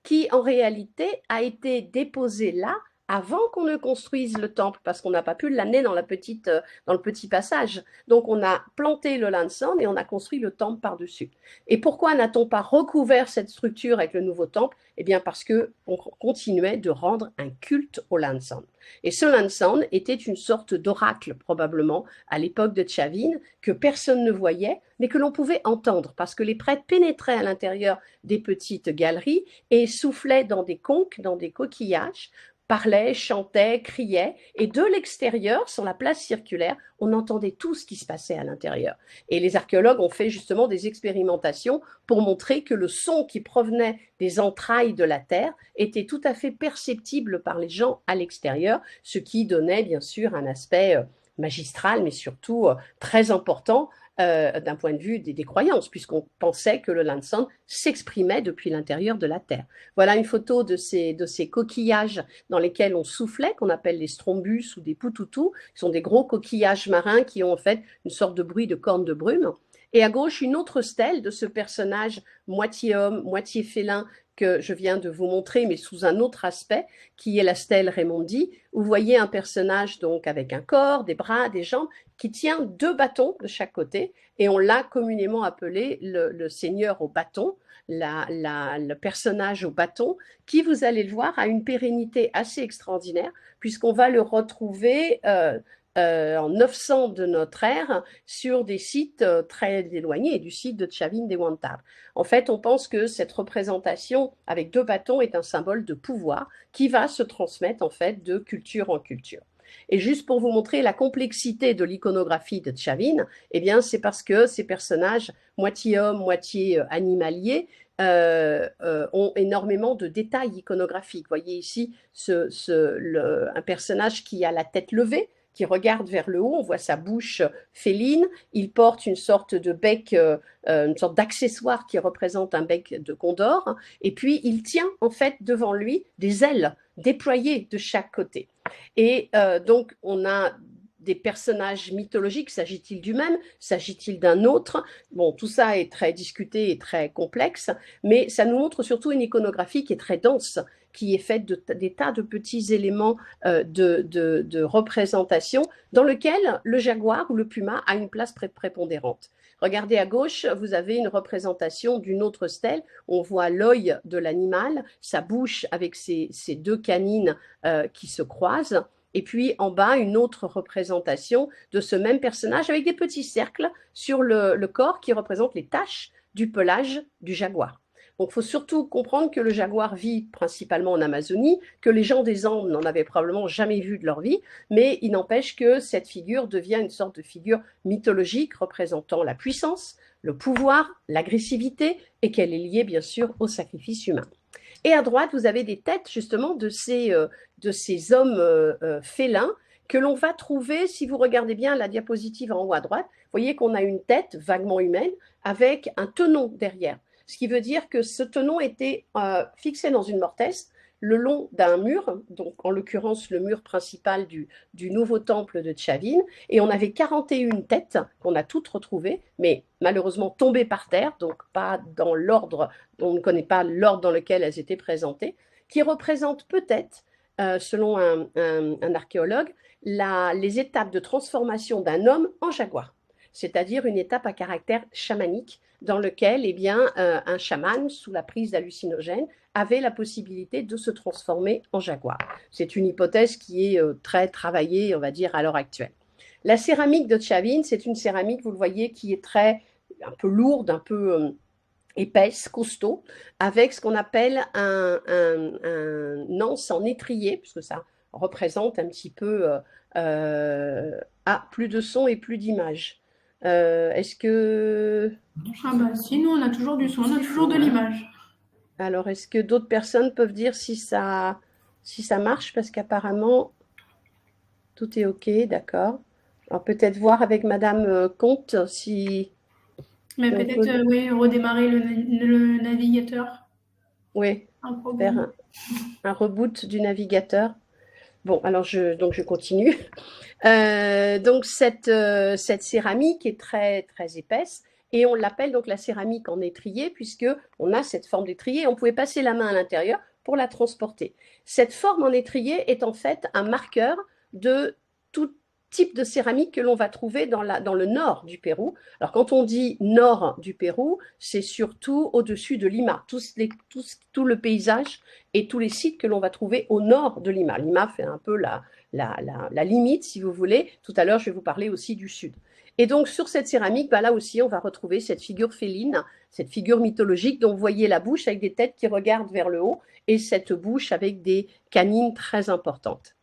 qui en réalité a été déposé là avant qu'on ne construise le temple, parce qu'on n'a pas pu l'amener dans le petit passage. Donc on a planté le lanzón et on a construit le temple par-dessus. Et pourquoi n'a-t-on pas recouvert cette structure avec le nouveau temple? Eh bien parce qu'on continuait de rendre un culte au lanzón. Et ce lanzón était une sorte d'oracle probablement à l'époque de Chavin que personne ne voyait, mais que l'on pouvait entendre parce que les prêtres pénétraient à l'intérieur des petites galeries et soufflaient dans des conques, dans des coquillages, parlaient, chantaient, criaient, et de l'extérieur, sur la place circulaire, on entendait tout ce qui se passait à l'intérieur. Et les archéologues ont fait justement des expérimentations pour montrer que le son qui provenait des entrailles de la Terre était tout à fait perceptible par les gens à l'extérieur, ce qui donnait bien sûr un aspect magistral, mais surtout très important d'un point de vue des croyances, puisqu'on pensait que le lanzón s'exprimait depuis l'intérieur de la Terre. Voilà une photo de ces coquillages dans lesquels on soufflait, qu'on appelle les strombus ou des poutoutou, qui sont des gros coquillages marins qui ont en fait une sorte de bruit de cornes de brume. Et à gauche, une autre stèle de ce personnage moitié homme, moitié félin que je viens de vous montrer, mais sous un autre aspect, qui est la stèle Raimondi, où vous voyez un personnage donc avec un corps, des bras, des jambes, qui tient deux bâtons de chaque côté, et on l'a communément appelé le seigneur au bâton, le personnage au bâton, qui, vous allez le voir, a une pérennité assez extraordinaire, puisqu'on va le retrouver en 900 de notre ère sur des sites très éloignés du site de Chavin de Huántab. En fait, on pense que cette représentation avec deux bâtons est un symbole de pouvoir qui va se transmettre en fait de culture en culture. Et juste pour vous montrer la complexité de l'iconographie de Chavin, eh bien, c'est parce que ces personnages, moitié hommes, moitié animaliers, ont énormément de détails iconographiques. Vous voyez ici un personnage qui a la tête levée, qui regarde vers le haut, on voit sa bouche féline, il porte une sorte de bec, une sorte d'accessoire qui représente un bec de condor, et puis il tient en fait devant lui des ailes déployées de chaque côté. Et donc on a des personnages mythologiques, s'agit-il du même, s'agit-il d'un autre? Bon, tout ça est très discuté et très complexe, mais ça nous montre surtout une iconographie qui est très dense, qui est faite des tas de petits éléments de représentation dans lequel le jaguar ou le puma a une place prépondérante. Regardez à gauche, vous avez une représentation d'une autre stèle. On voit l'œil de l'animal, sa bouche avec ses deux canines qui se croisent. Et puis en bas, une autre représentation de ce même personnage avec des petits cercles sur le corps qui représentent les taches du pelage du jaguar. Donc il faut surtout comprendre que le jaguar vit principalement en Amazonie, que les gens des Andes n'en avaient probablement jamais vu de leur vie, mais il n'empêche que cette figure devient une sorte de figure mythologique représentant la puissance, le pouvoir, l'agressivité, et qu'elle est liée bien sûr au sacrifice humain. Et à droite, vous avez des têtes justement de ces hommes félins que l'on va trouver, si vous regardez bien la diapositive en haut à droite, vous voyez qu'on a une tête vaguement humaine avec un tenon derrière. Ce qui veut dire que ce tenon était fixé dans une mortaise le long d'un mur, donc en l'occurrence le mur principal du nouveau temple de Chavin, et on avait 41 têtes qu'on a toutes retrouvées, mais malheureusement tombées par terre, donc pas dans l'ordre, on ne connaît pas l'ordre dans lequel elles étaient présentées, qui représentent peut-être, selon un archéologue, les étapes de transformation d'un homme en jaguar, c'est-à-dire une étape à caractère chamanique dans lequel un chaman, sous la prise d'hallucinogènes, avait la possibilité de se transformer en jaguar. C'est une hypothèse qui est très travaillée, on va dire, à l'heure actuelle. La céramique de Chavin, c'est une céramique, vous le voyez, qui est un peu lourde, un peu épaisse, costaud, avec ce qu'on appelle un anse en étrier, puisque ça représente un petit peu plus de son et plus d'image. Est-ce que... Ah bah si, nous on a toujours du son, on a toujours de l'image. Alors, est-ce que d'autres personnes peuvent dire si ça marche? Parce qu'apparemment, tout est OK, d'accord. Alors, peut-être voir avec Madame Comte si... Mais si peut-être, oui, redémarrer le navigateur. Oui, faire un reboot du navigateur. Bon, alors donc je continue. Donc cette céramique est très très épaisse et on l'appelle donc la céramique en étrier puisque on a cette forme d'étrier. On pouvait passer la main à l'intérieur pour la transporter. Cette forme en étrier est en fait un marqueur de tout type de céramique que l'on va trouver dans le nord du Pérou. Alors quand on dit nord du Pérou, c'est surtout au-dessus de Lima, tout le paysage et tous les sites que l'on va trouver au nord de Lima. Lima fait un peu la limite, si vous voulez. Tout à l'heure, je vais vous parler aussi du sud. Et donc, sur cette céramique, là aussi, on va retrouver cette figure féline, cette figure mythologique dont vous voyez la bouche avec des têtes qui regardent vers le haut et cette bouche avec des canines très importantes.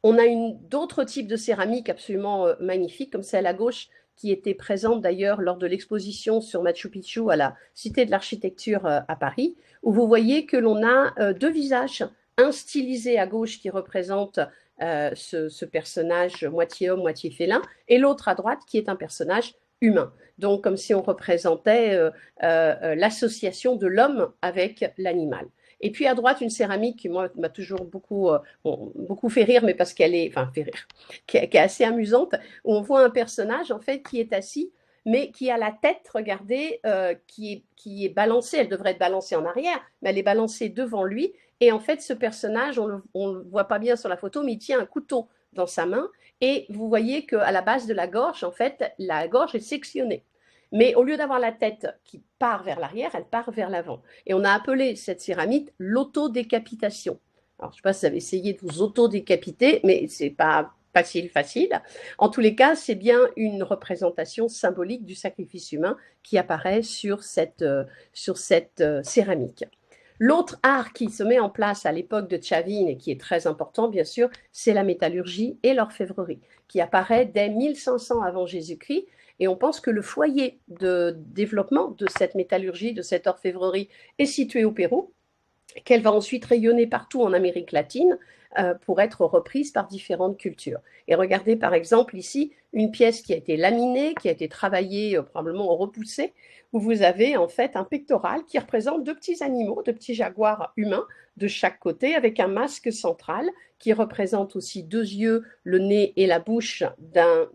On a d'autres types de céramique absolument magnifiques, comme celle à gauche, qui était présente d'ailleurs lors de l'exposition sur Machu Picchu à la Cité de l'Architecture à Paris, où vous voyez que l'on a deux visages, un stylisé à gauche qui représente ce personnage moitié homme, moitié félin, et l'autre à droite qui est un personnage humain. Donc comme si on représentait l'association de l'homme avec l'animal. Et puis à droite, une céramique qui moi m'a toujours beaucoup fait rire, mais parce qu'elle est, qui est assez amusante, où on voit un personnage en fait qui est assis, mais qui a la tête, regardez, qui est balancée. Elle devrait être balancée en arrière, mais elle est balancée devant lui. Et en fait, ce personnage, on le voit pas bien sur la photo, mais il tient un couteau dans sa main. Et vous voyez qu'à la base de la gorge, en fait, la gorge est sectionnée. Mais au lieu d'avoir la tête qui part vers l'arrière, elle part vers l'avant. Et on a appelé cette céramique l'autodécapitation. Alors, je ne sais pas si vous avez essayé de vous autodécapiter, mais ce n'est pas facile. En tous les cas, c'est bien une représentation symbolique du sacrifice humain qui apparaît sur cette céramique. L'autre art qui se met en place à l'époque de Chavin et qui est très important, bien sûr, c'est la métallurgie et l'orfèvrerie, qui apparaît dès 1500 avant Jésus-Christ. Et on pense que le foyer de développement de cette métallurgie, de cette orfèvrerie, est situé au Pérou. qu'elle va ensuite rayonner partout en Amérique latine pour être reprise par différentes cultures. Et regardez par exemple ici une pièce qui a été laminée, qui a été travaillée probablement au repoussé, où vous avez en fait un pectoral qui représente deux petits animaux, deux petits jaguars humains de chaque côté, avec un masque central qui représente aussi deux yeux, le nez et la bouche d'un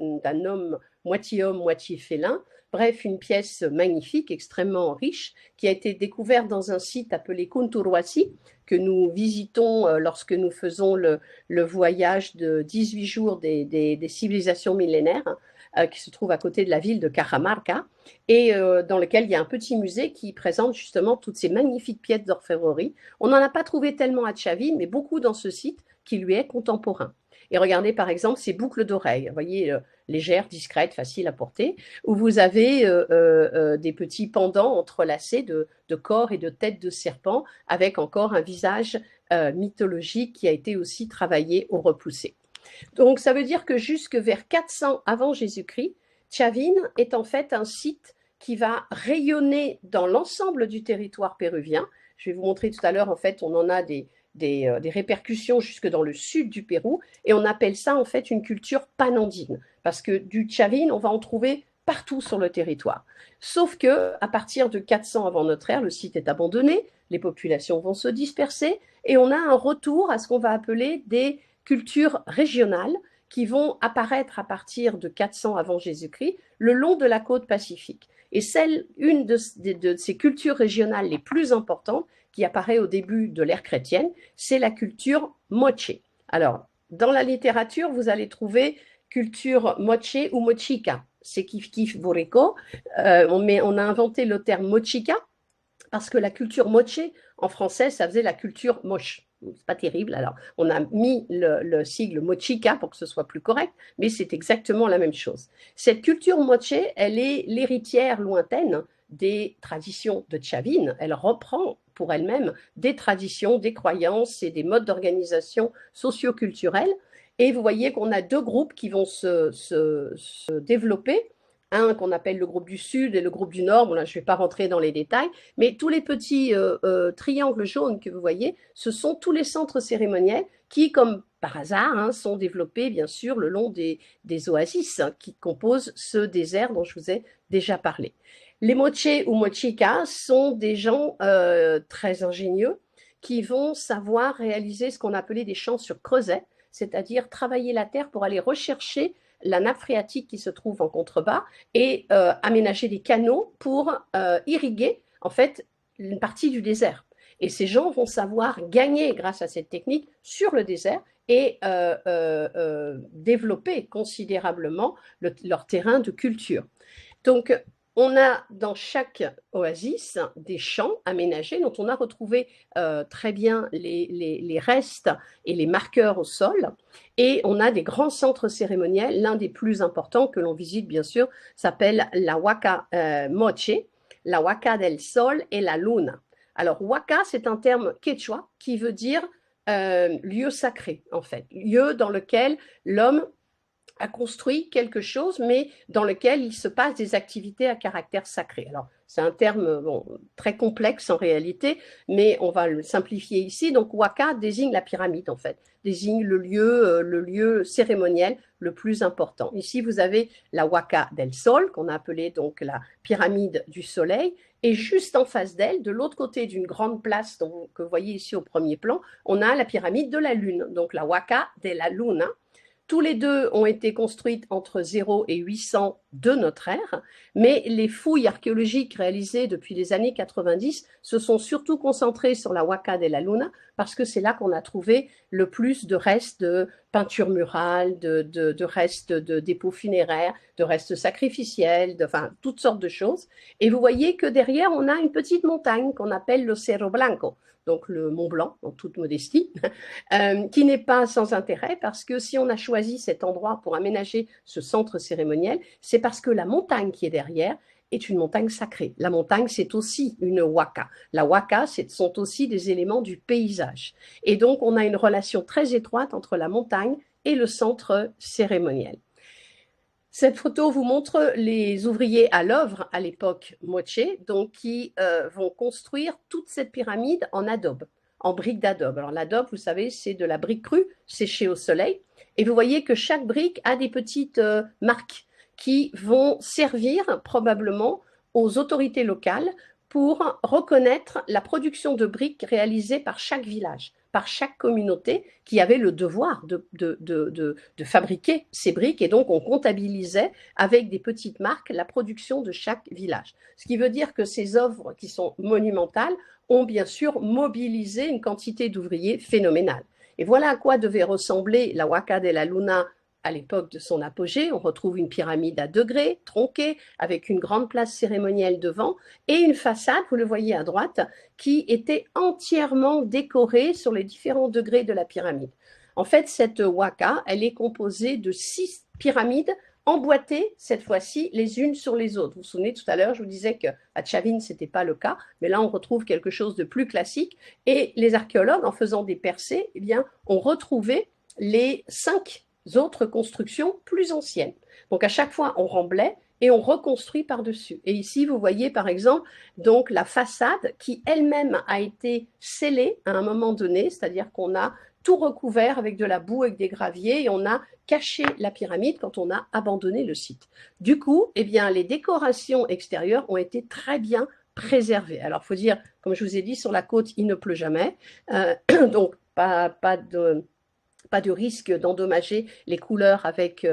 homme, moitié félin. Bref, une pièce magnifique, extrêmement riche, qui a été découverte dans un site appelé Kunturwasi, que nous visitons lorsque nous faisons le voyage de 18 jours des civilisations millénaires, qui se trouve à côté de la ville de Cajamarca, et dans lequel il y a un petit musée qui présente justement toutes ces magnifiques pièces d'orfèvrerie. On n'en a pas trouvé tellement à Chavin, mais beaucoup dans ce site qui lui est contemporain. Et regardez par exemple ces boucles d'oreilles, vous voyez, légères, discrètes, faciles à porter, où vous avez des petits pendants entrelacés de corps et de têtes de serpent, avec encore un visage mythologique qui a été aussi travaillé au repoussé. Donc ça veut dire que jusque vers 400 avant Jésus-Christ, Chavin est en fait un site qui va rayonner dans l'ensemble du territoire péruvien. Je vais vous montrer tout à l'heure, en fait, on en a des répercussions jusque dans le sud du Pérou, et on appelle ça en fait une culture panandine, parce que du Chavin, on va en trouver partout sur le territoire. Sauf que à partir de 400 avant notre ère, le site est abandonné, les populations vont se disperser, et on a un retour à ce qu'on va appeler des cultures régionales qui vont apparaître à partir de 400 avant Jésus-Christ le long de la côte pacifique. Et une de ces cultures régionales les plus importantes, qui apparaît au début de l'ère chrétienne, c'est la culture moche. Alors, dans la littérature, vous allez trouver culture moche ou mochica. C'est kif kif boreko. On a inventé le terme mochica parce que la culture moche, en français, ça faisait la culture moche. C'est pas terrible. Alors, on a mis le sigle mochica pour que ce soit plus correct, mais c'est exactement la même chose. Cette culture moche, elle est l'héritière lointaine des traditions de Chavin. Elle reprend pour elle-même des traditions, des croyances et des modes d'organisation socio-culturels. Et vous voyez qu'on a deux groupes qui vont se développer. Un qu'on appelle le groupe du Sud et le groupe du Nord. Bon, là, je ne vais pas rentrer dans les détails, mais tous les petits triangles jaunes que vous voyez, ce sont tous les centres cérémoniels qui, comme par hasard, hein, sont développés, bien sûr, le long des oasis hein, qui composent ce désert dont je vous ai déjà parlé. Les moche ou mochicas sont des gens très ingénieux qui vont savoir réaliser ce qu'on appelait des champs sur creuset, c'est-à-dire travailler la terre pour aller rechercher la nappe phréatique qui se trouve en contrebas et aménager des canaux pour irriguer en fait une partie du désert. Et ces gens vont savoir gagner grâce à cette technique sur le désert et développer considérablement leur terrain de culture. Donc, on a dans chaque oasis des champs aménagés dont on a retrouvé très bien les restes et les marqueurs au sol. Et on a des grands centres cérémoniels. L'un des plus importants que l'on visite, bien sûr, s'appelle la Huaca Moche, la Huaca del Sol et la Luna. Alors, Huaca, c'est un terme quechua qui veut dire lieu sacré, en fait. Lieu dans lequel l'homme a construit quelque chose, mais dans lequel il se passe des activités à caractère sacré. Alors, c'est un terme bon, très complexe en réalité, mais on va le simplifier ici. Donc, Huaca désigne la pyramide, en fait, désigne le lieu cérémoniel le plus important. Ici, vous avez la Huaca del Sol, qu'on a appelée donc la pyramide du soleil, et juste en face d'elle, de l'autre côté d'une grande place que vous voyez ici au premier plan, on a la pyramide de la Lune, donc la Huaca de la Luna. Tous les deux ont été construites entre 0 et 800 de notre ère, mais les fouilles archéologiques réalisées depuis les années 90 se sont surtout concentrées sur la Huaca de la Luna parce que c'est là qu'on a trouvé le plus de restes de peintures murales, de restes de dépôts funéraires, de restes sacrificiels, enfin toutes sortes de choses. Et vous voyez que derrière, on a une petite montagne qu'on appelle le Cerro Blanco, donc le Mont Blanc en toute modestie, qui n'est pas sans intérêt parce que si on a choisi cet endroit pour aménager ce centre cérémoniel, c'est parce que la montagne qui est derrière est une montagne sacrée. La montagne, c'est aussi une huaca. La huaca, ce sont aussi des éléments du paysage. Et donc, on a une relation très étroite entre la montagne et le centre cérémoniel. Cette photo vous montre les ouvriers à l'œuvre à l'époque moche, donc qui vont construire toute cette pyramide en adobe. en briques d'adobe. Alors l'adobe, vous savez, c'est de la brique crue séchée au soleil. Et vous voyez que chaque brique a des petites marques qui vont servir probablement aux autorités locales pour reconnaître la production de briques réalisée par chaque village, par chaque communauté qui avait le devoir de fabriquer ces briques. Et donc, on comptabilisait avec des petites marques la production de chaque village. Ce qui veut dire que ces œuvres qui sont monumentales ont bien sûr mobilisé une quantité d'ouvriers phénoménale. Et voilà à quoi devait ressembler la Huaca de la Luna à l'époque de son apogée. On retrouve une pyramide à degrés, tronquée, avec une grande place cérémonielle devant, et une façade, vous le voyez à droite, qui était entièrement décorée sur les différents degrés de la pyramide. En fait, cette Huaca, elle est composée de 6 pyramides emboîtées, cette fois-ci, les unes sur les autres. Vous vous souvenez, tout à l'heure, je vous disais qu'à Chavin, ce n'était pas le cas, mais là, on retrouve quelque chose de plus classique. Et les archéologues, en faisant des percées, eh bien, ont retrouvé les 5 autres constructions plus anciennes. Donc, à chaque fois, on remblait et on reconstruit par-dessus. Et ici, vous voyez, par exemple, donc la façade qui elle-même a été scellée à un moment donné, c'est-à-dire qu'on a tout recouvert avec de la boue, avec des graviers, et on a caché la pyramide quand on a abandonné le site. Du coup, eh bien, les décorations extérieures ont été très bien préservées. Alors, il faut dire, comme je vous ai dit, sur la côte, il ne pleut jamais, donc pas de risque d'endommager les couleurs avec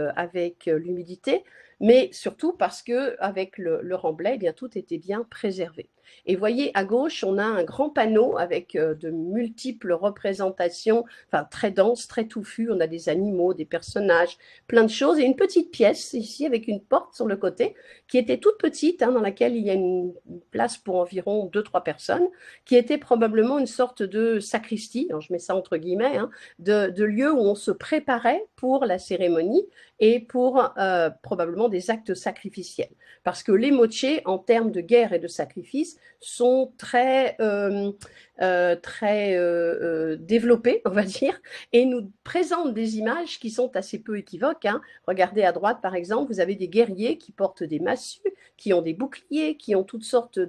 l'humidité, mais surtout parce qu'avec le remblai, eh bien, tout était bien préservé. Et voyez, à gauche, on a un grand panneau avec de multiples représentations, enfin très denses, très touffues. On a des animaux, des personnages, plein de choses. Et une petite pièce ici avec une porte sur le côté qui était toute petite, dans laquelle il y a une place pour environ 2-3 personnes, qui était probablement une sorte de sacristie, je mets ça entre guillemets, de lieu où on se préparait pour la cérémonie et pour probablement des actes sacrificiels. Parce que les mochés, en termes de guerre et de sacrifice, sont très développés, on va dire, et nous présentent des images qui sont assez peu équivoques. Regardez à droite, par exemple, vous avez des guerriers qui portent des massues, qui ont des boucliers, qui ont toutes sortes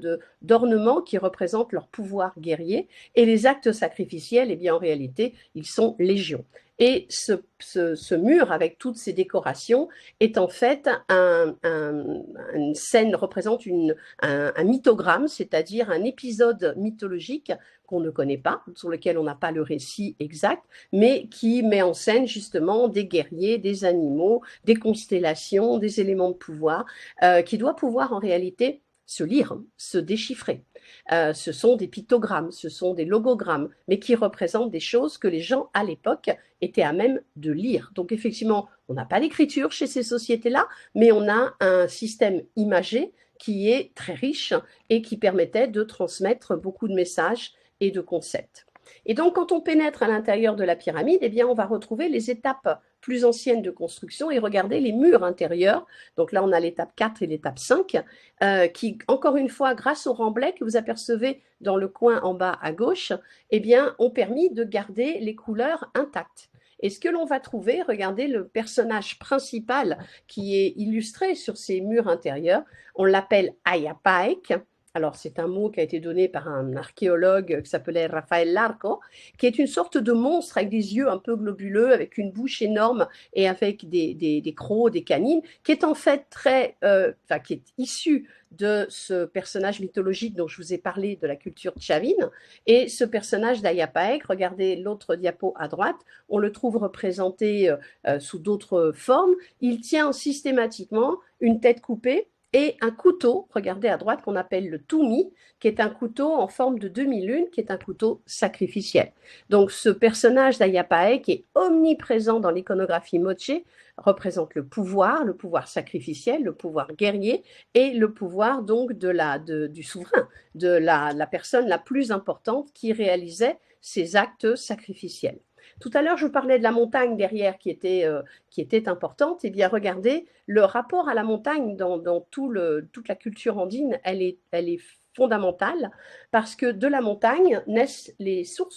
d'ornements qui représentent leur pouvoir guerrier. Et les actes sacrificiels, eh bien, en réalité, ils sont légion. Et ce mur avec toutes ces décorations est en fait une scène, représente un mythogramme, c'est-à-dire un épisode mythologique qu'on ne connaît pas, sur lequel on n'a pas le récit exact, mais qui met en scène justement des guerriers, des animaux, des constellations, des éléments de pouvoir, qui doit pouvoir en réalité se lire, se déchiffrer. Ce sont des pictogrammes, ce sont des logogrammes, mais qui représentent des choses que les gens à l'époque étaient à même de lire. Donc effectivement, on n'a pas d'écriture chez ces sociétés-là, mais on a un système imagé qui est très riche et qui permettait de transmettre beaucoup de messages et de concepts. Et donc, quand on pénètre à l'intérieur de la pyramide, eh bien, on va retrouver les étapes plus anciennes de construction et regarder les murs intérieurs. Donc là, on a l'étape 4 et l'étape 5, qui, encore une fois, grâce au remblai que vous apercevez dans le coin en bas à gauche, eh bien, ont permis de garder les couleurs intactes. Et ce que l'on va trouver, regardez le personnage principal qui est illustré sur ces murs intérieurs, on l'appelle Ayapaek. Alors, c'est un mot qui a été donné par un archéologue qui s'appelait Rafael Larco, qui est une sorte de monstre avec des yeux un peu globuleux, avec une bouche énorme et avec des crocs, des canines, qui est en fait qui est issu de ce personnage mythologique dont je vous ai parlé de la culture chavine. Et ce personnage d'Ayapaek, regardez l'autre diapo à droite, on le trouve représenté sous d'autres formes. Il tient systématiquement une tête coupée et un couteau, regardez à droite, qu'on appelle le tumi, qui est un couteau en forme de demi-lune, qui est un couteau sacrificiel. Donc ce personnage d'Ayapaek, qui est omniprésent dans l'iconographie moche, représente le pouvoir sacrificiel, le pouvoir guerrier et le pouvoir donc du souverain, de la personne la plus importante qui réalisait ces actes sacrificiels. Tout à l'heure, je vous parlais de la montagne derrière qui était importante. Eh bien, regardez, le rapport à la montagne dans toute la culture andine, elle est fondamentale parce que de la montagne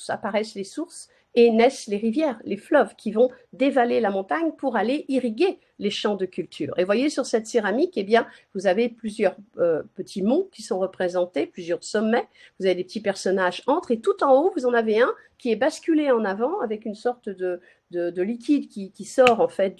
apparaissent les sources et naissent les rivières, les fleuves qui vont dévaler la montagne pour aller irriguer les champs de culture. Et voyez sur cette céramique, eh bien, vous avez plusieurs petits monts qui sont représentés, plusieurs sommets, vous avez des petits personnages entre, et tout en haut, vous en avez un qui est basculé en avant avec une sorte de liquide qui sort en fait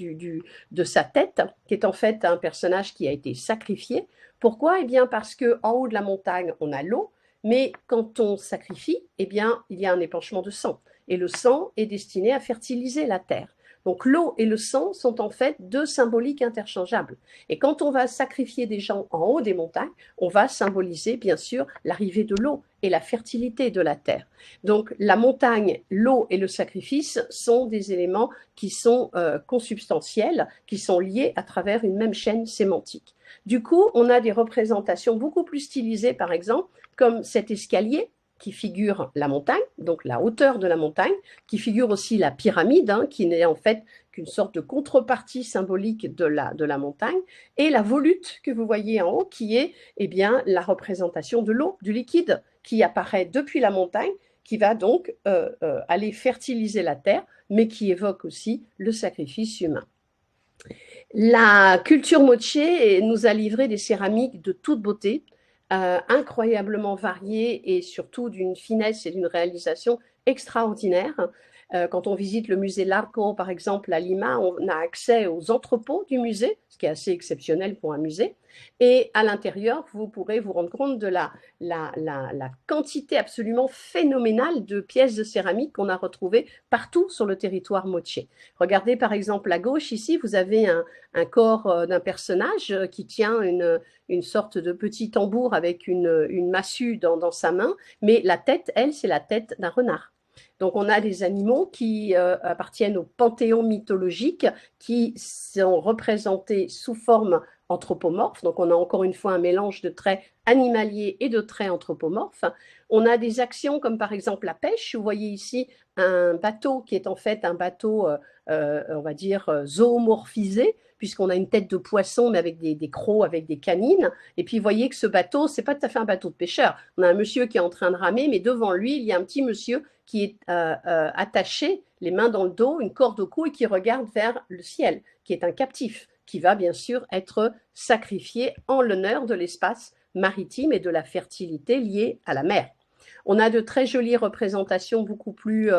de sa tête, qui est en fait un personnage qui a été sacrifié. Pourquoi? Eh bien parce qu'en haut de la montagne, on a l'eau, mais quand on sacrifie, eh bien, il y a un épanchement de sang. Et le sang est destiné à fertiliser la terre. Donc l'eau et le sang sont en fait deux symboliques interchangeables. Et quand on va sacrifier des gens en haut des montagnes, on va symboliser bien sûr l'arrivée de l'eau et la fertilité de la terre. Donc la montagne, l'eau et le sacrifice sont des éléments qui sont consubstantiels, qui sont liés à travers une même chaîne sémantique. Du coup, on a des représentations beaucoup plus stylisées, par exemple, comme cet escalier qui figure la montagne, donc la hauteur de la montagne, qui figure aussi la pyramide, qui n'est en fait qu'une sorte de contrepartie symbolique de la montagne, et la volute que vous voyez en haut, qui est eh bien, la représentation de l'eau, du liquide, qui apparaît depuis la montagne, qui va donc aller fertiliser la terre, mais qui évoque aussi le sacrifice humain. La culture moche nous a livré des céramiques de toute beauté, incroyablement variées et surtout d'une finesse et d'une réalisation extraordinaire. Quand on visite le musée Larco, par exemple, à Lima, on a accès aux entrepôts du musée, ce qui est assez exceptionnel pour un musée. Et à l'intérieur, vous pourrez vous rendre compte de la quantité absolument phénoménale de pièces de céramique qu'on a retrouvées partout sur le territoire moche. Regardez par exemple à gauche, ici, vous avez un corps d'un personnage qui tient une sorte de petit tambour avec une massue dans sa main, mais la tête, elle, c'est la tête d'un renard. Donc on a des animaux qui appartiennent au panthéon mythologique, qui sont représentés sous forme anthropomorphe. Donc on a encore une fois un mélange de traits animaliers et de traits anthropomorphes. On a des actions comme par exemple la pêche. Vous voyez ici un bateau qui est en fait un bateau, on va dire, zoomorphisé, puisqu'on a une tête de poisson, mais avec des crocs, avec des canines. Et puis, vous voyez que ce bateau, c'est pas tout à fait un bateau de pêcheur. On a un monsieur qui est en train de ramer, mais devant lui, il y a un petit monsieur qui est attaché, les mains dans le dos, une corde au cou, et qui regarde vers le ciel, qui est un captif, qui va bien sûr être sacrifié en l'honneur de l'espace maritime et de la fertilité liée à la mer. On a de très jolies représentations beaucoup plus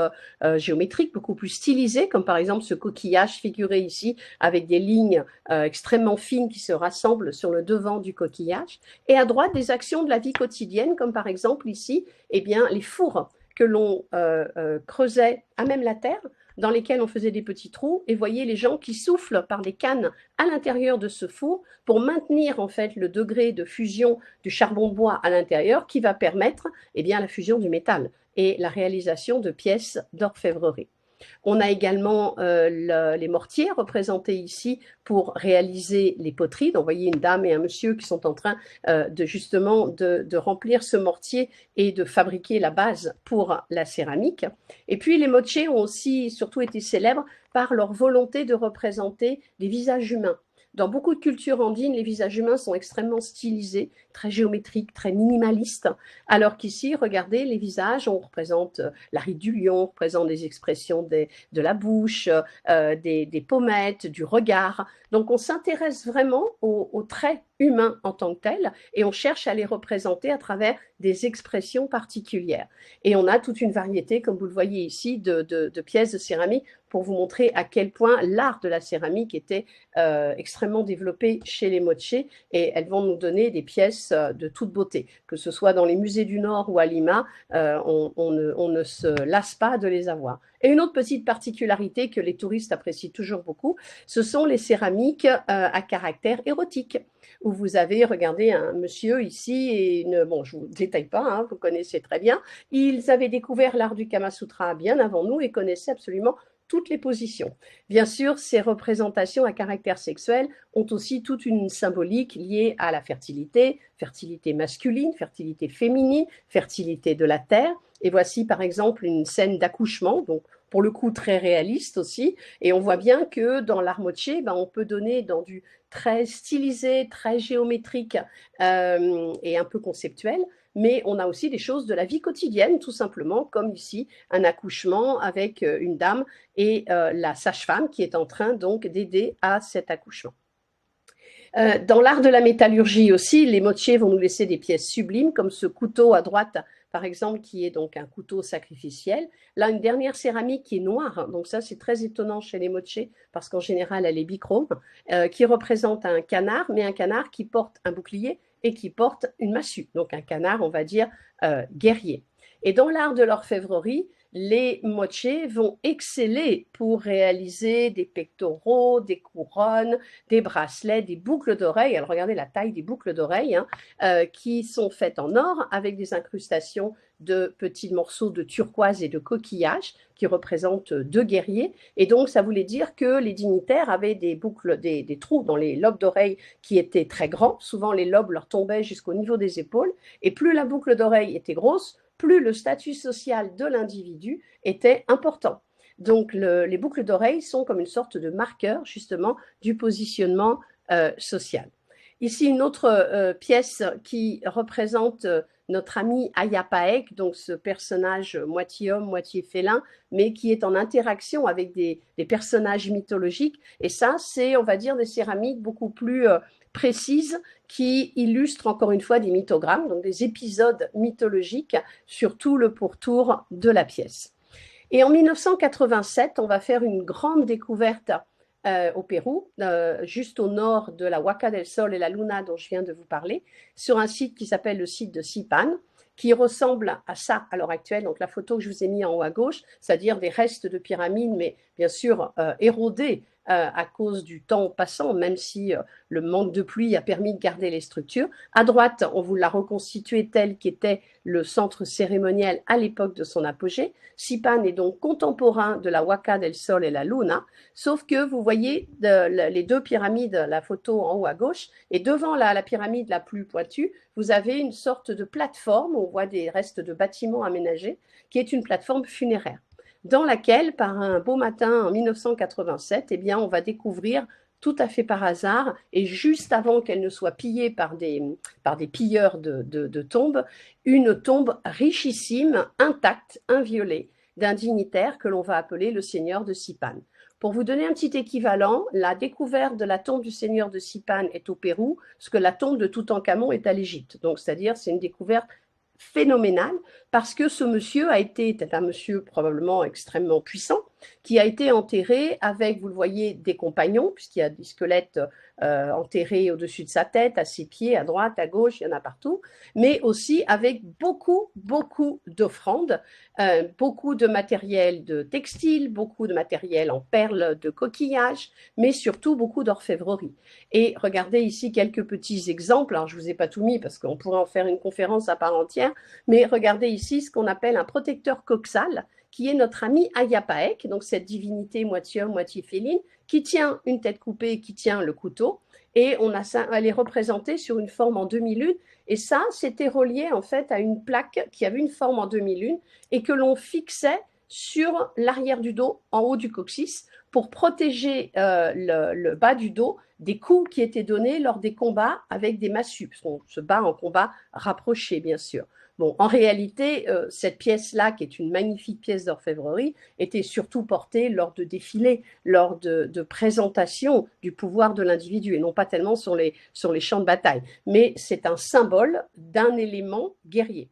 géométriques, beaucoup plus stylisées, comme par exemple ce coquillage figuré ici avec des lignes extrêmement fines qui se rassemblent sur le devant du coquillage. Et à droite, des actions de la vie quotidienne, comme par exemple ici, eh bien, les fours que l'on creusait à même la terre, dans lesquels on faisait des petits trous, et voyez les gens qui soufflent par des cannes à l'intérieur de ce four pour maintenir en fait le degré de fusion du charbon de bois à l'intérieur, qui va permettre eh bien, la fusion du métal et la réalisation de pièces d'orfèvrerie. On a également les mortiers représentés ici pour réaliser les poteries. Donc, vous voyez une dame et un monsieur qui sont en train de remplir ce mortier et de fabriquer la base pour la céramique. Et puis, les moches ont aussi surtout été célèbres par leur volonté de représenter des visages humains. Dans beaucoup de cultures andines, les visages humains sont extrêmement stylisés, très géométriques, très minimalistes, alors qu'ici, regardez, les visages, on représente la ride du lion, on représente des expressions de la bouche, des pommettes, du regard. Donc, on s'intéresse vraiment aux traits humains en tant que tels et on cherche à les représenter à travers des expressions particulières. Et on a toute une variété, comme vous le voyez ici, de pièces de céramique pour vous montrer à quel point l'art de la céramique était extrêmement développé chez les moches, et elles vont nous donner des pièces de toute beauté, que ce soit dans les musées du Nord ou à Lima, on ne se lasse pas de les avoir. Et une autre petite particularité que les touristes apprécient toujours beaucoup, ce sont les céramiques à caractère érotique, où vous avez, regardez, un monsieur ici, et bon, je ne vous détaille pas, vous connaissez très bien, ils avaient découvert l'art du Kama Sutra bien avant nous et connaissaient absolument toutes les positions. Bien sûr, ces représentations à caractère sexuel ont aussi toute une symbolique liée à la fertilité, fertilité masculine, fertilité féminine, fertilité de la terre. Et voici par exemple une scène d'accouchement, donc pour le coup très réaliste aussi. Et on voit bien que dans l'art moche, on peut donner dans du très stylisé, très géométrique et un peu conceptuel, mais on a aussi des choses de la vie quotidienne, tout simplement, comme ici, un accouchement avec une dame et la sage-femme qui est en train donc d'aider à cet accouchement. Dans l'art de la métallurgie aussi, les motiers vont nous laisser des pièces sublimes, comme ce couteau à droite, par exemple, qui est donc un couteau sacrificiel. Là, une dernière céramique qui est noire, donc ça c'est très étonnant chez les motiers, parce qu'en général elle est bichrome, qui représente un canard, mais un canard qui porte un bouclier et qui porte une massue, donc un canard, on va dire, guerrier. Et dans l'art de l'orfèvrerie, les motiers vont exceller pour réaliser des pectoraux, des couronnes, des bracelets, des boucles d'oreilles. Alors regardez la taille des boucles d'oreilles qui sont faites en or avec des incrustations de petits morceaux de turquoise et de coquillage qui représentent deux guerriers. Et donc ça voulait dire que les dignitaires avaient des boucles, des trous dans les lobes d'oreilles qui étaient très grands. Souvent les lobes leur tombaient jusqu'au niveau des épaules. Et plus la boucle d'oreille était grosse, plus le statut social de l'individu était important. Donc les boucles d'oreilles sont comme une sorte de marqueur justement du positionnement social. Ici une autre pièce qui représente notre ami Ayapaek, donc ce personnage moitié homme, moitié félin, mais qui est en interaction avec des personnages mythologiques. Et ça, c'est, on va dire, des céramiques beaucoup plus précises qui illustrent encore une fois des mythogrammes, donc des épisodes mythologiques sur tout le pourtour de la pièce. Et en 1987, on va faire une grande découverte au Pérou, juste au nord de la Huaca del Sol et la Luna dont je viens de vous parler, sur un site qui s'appelle le site de Sipan, qui ressemble à ça à l'heure actuelle. Donc la photo que je vous ai mise en haut à gauche, c'est-à-dire des restes de pyramides, mais bien sûr érodés à cause du temps passant, même si le manque de pluie a permis de garder les structures. À droite, on vous l'a reconstitué tel qu'était le centre cérémoniel à l'époque de son apogée. Sipan est donc contemporain de la Huaca del Sol et la Luna, sauf que vous voyez les deux pyramides, la photo en haut à gauche, et devant la pyramide la plus pointue, vous avez une sorte de plateforme, on voit des restes de bâtiments aménagés, qui est une plateforme funéraire, dans laquelle, par un beau matin en 1987, eh bien, on va découvrir tout à fait par hasard, et juste avant qu'elle ne soit pillée par des pilleurs de tombes, une tombe richissime, intacte, inviolée, d'un dignitaire que l'on va appeler le seigneur de Sipan. Pour vous donner un petit équivalent, la découverte de la tombe du seigneur de Sipan est au Pérou, ce que la tombe de Toutankhamon est à l'Égypte. Donc, c'est-à-dire, c'est une découverte phénoménal parce que ce monsieur était un monsieur probablement extrêmement puissant qui a été enterré avec, vous le voyez, des compagnons, puisqu'il y a des squelettes enterrés au-dessus de sa tête, à ses pieds, à droite, à gauche, il y en a partout, mais aussi avec beaucoup d'offrandes, beaucoup de matériel de textile, beaucoup de matériel en perles de coquillage, mais surtout beaucoup d'orfèvrerie. Et regardez ici quelques petits exemples. Alors, je ne vous ai pas tout mis parce qu'on pourrait en faire une conférence à part entière, mais regardez ici ce qu'on appelle un protecteur coxal, qui est notre ami Ayapaek, donc cette divinité moitié homme, moitié féline, qui tient une tête coupée, qui tient le couteau, et elle est représentée sur une forme en demi-lune, et ça, c'était relié en fait à une plaque qui avait une forme en demi-lune, et que l'on fixait sur l'arrière du dos, en haut du coccyx, pour protéger le bas du dos des coups qui étaient donnés lors des combats avec des massues, parce qu'on se bat en combat rapproché, bien sûr. Bon, en réalité, cette pièce-là, qui est une magnifique pièce d'orfèvrerie, était surtout portée lors de défilés, lors de présentations du pouvoir de l'individu, et non pas tellement sur les champs de bataille. Mais c'est un symbole d'un élément guerrier.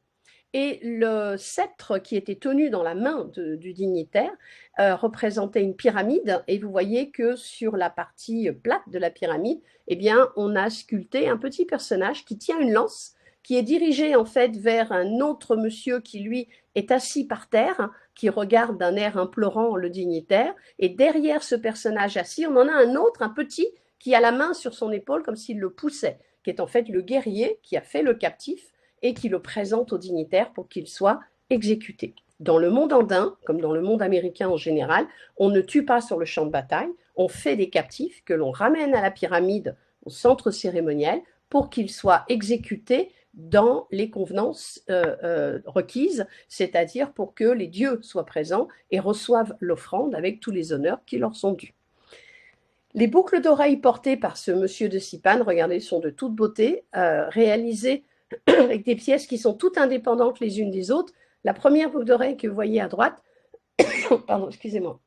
Et le sceptre qui était tenu dans la main du dignitaire représentait une pyramide, et vous voyez que sur la partie plate de la pyramide, eh bien, on a sculpté un petit personnage qui tient une lance, qui est dirigé en fait vers un autre monsieur qui, lui, est assis par terre, qui regarde d'un air implorant le dignitaire. Et derrière ce personnage assis, on en a un autre, un petit, qui a la main sur son épaule comme s'il le poussait, qui est en fait le guerrier qui a fait le captif et qui le présente au dignitaire pour qu'il soit exécuté. Dans le monde andin, comme dans le monde américain en général, on ne tue pas sur le champ de bataille, on fait des captifs que l'on ramène à la pyramide, au centre cérémoniel, pour qu'ils soient exécutés dans les convenances requises, c'est-à-dire pour que les dieux soient présents et reçoivent l'offrande avec tous les honneurs qui leur sont dus. Les boucles d'oreilles portées par ce monsieur de Sipan, regardez, sont de toute beauté, réalisées avec des pièces qui sont toutes indépendantes les unes des autres. La première boucle d'oreille que vous voyez à droite, pardon, excusez-moi,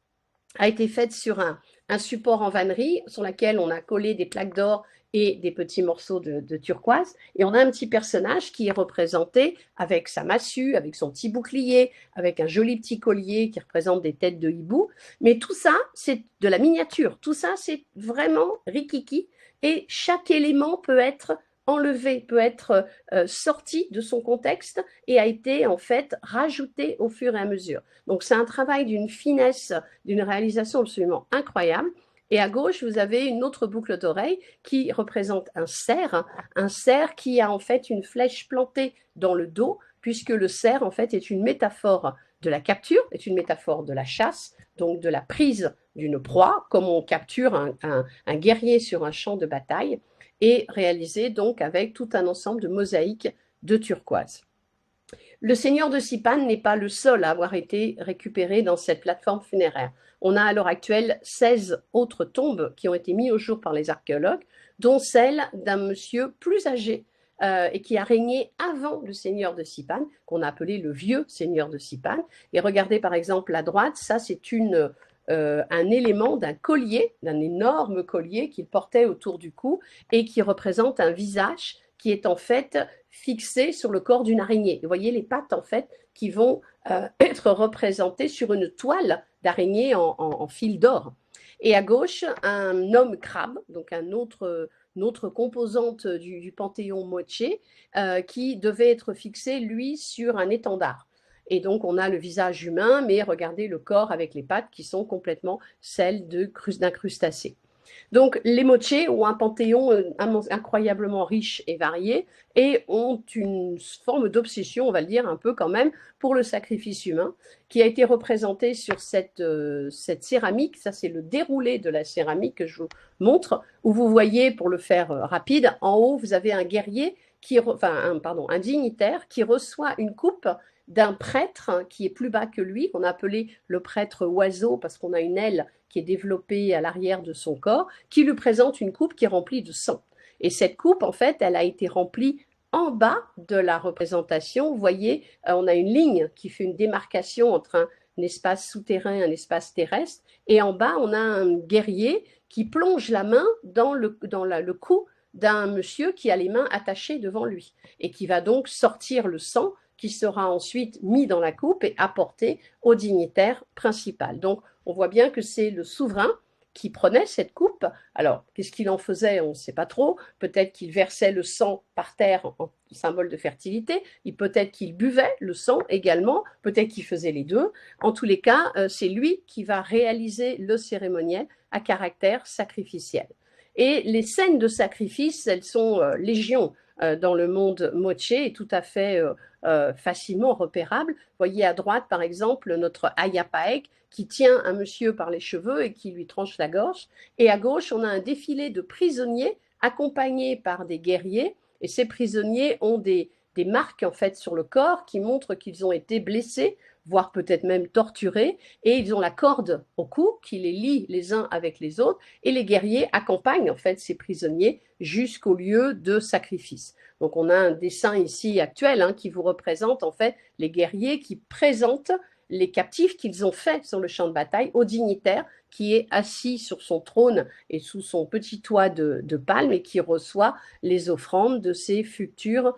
a été faite sur un support en vannerie sur lequel on a collé des plaques d'or et des petits morceaux de turquoise. Et on a un petit personnage qui est représenté avec sa massue, avec son petit bouclier, avec un joli petit collier qui représente des têtes de hibou. Mais tout ça, c'est de la miniature. Tout ça, c'est vraiment rikiki. Et chaque élément peut être enlevé, peut être sorti de son contexte et a été en fait rajouté au fur et à mesure. Donc c'est un travail d'une finesse, d'une réalisation absolument incroyable. Et à gauche, vous avez une autre boucle d'oreille qui représente un cerf qui a en fait une flèche plantée dans le dos, puisque le cerf en fait est une métaphore de la capture, est une métaphore de la chasse, donc de la prise d'une proie, comme on capture un guerrier sur un champ de bataille, et réalisé donc avec tout un ensemble de mosaïques de turquoise. Le seigneur de Sipane n'est pas le seul à avoir été récupéré dans cette plateforme funéraire. On a à l'heure actuelle 16 autres tombes qui ont été mises au jour par les archéologues, dont celle d'un monsieur plus âgé et qui a régné avant le seigneur de Sipane, qu'on a appelé le vieux seigneur de Sipane. Et regardez par exemple à droite, ça c'est un élément d'un collier, d'un énorme collier qu'il portait autour du cou et qui représente un visage qui est en fait fixé sur le corps d'une araignée. Vous voyez les pattes en fait qui vont être représentées sur une toile d'araignée en fil d'or. Et à gauche, un homme crabe, donc une autre composante du panthéon moche, qui devait être fixé, lui, sur un étendard. Et donc, on a le visage humain, mais regardez le corps avec les pattes qui sont complètement celles d'un crustacé. Donc, les moches ont un panthéon incroyablement riche et varié et ont une forme d'obsession, on va le dire un peu quand même, pour le sacrifice humain, qui a été représenté sur cette céramique. Ça, c'est le déroulé de la céramique que je vous montre, où vous voyez, pour le faire rapide, en haut, vous avez un guerrier, un dignitaire qui reçoit une coupe d'un prêtre qui est plus bas que lui, qu'on a appelé le prêtre oiseau parce qu'on a une aile qui est développée à l'arrière de son corps, qui lui présente une coupe qui est remplie de sang. Et cette coupe, en fait, elle a été remplie en bas de la représentation. Vous voyez, on a une ligne qui fait une démarcation entre un espace souterrain et un espace terrestre. Et en bas, on a un guerrier qui plonge la main dans le cou d'un monsieur qui a les mains attachées devant lui et qui va donc sortir le sang qui sera ensuite mis dans la coupe et apporté au dignitaire principal. Donc, on voit bien que c'est le souverain qui prenait cette coupe. Alors, qu'est-ce qu'il en faisait? On ne sait pas trop. Peut-être qu'il versait le sang par terre en symbole de fertilité. Peut-être qu'il buvait le sang également. Peut-être qu'il faisait les deux. En tous les cas, c'est lui qui va réaliser le cérémoniel à caractère sacrificiel. Et les scènes de sacrifice, elles sont légion dans le monde moche et tout à fait facilement repérables. Vous voyez à droite, par exemple, notre Ayapaek qui tient un monsieur par les cheveux et qui lui tranche la gorge. Et à gauche, on a un défilé de prisonniers accompagnés par des guerriers. Et ces prisonniers ont des marques en fait sur le corps qui montrent qu'ils ont été blessés, voire peut-être même torturés, et ils ont la corde au cou qui les lie les uns avec les autres, et les guerriers accompagnent en fait ces prisonniers jusqu'au lieu de sacrifice. Donc on a un dessin ici actuel qui vous représente en fait les guerriers qui présentent les captifs qu'ils ont faits sur le champ de bataille au dignitaire qui est assis sur son trône et sous son petit toit de palme et qui reçoit les offrandes de ses futurs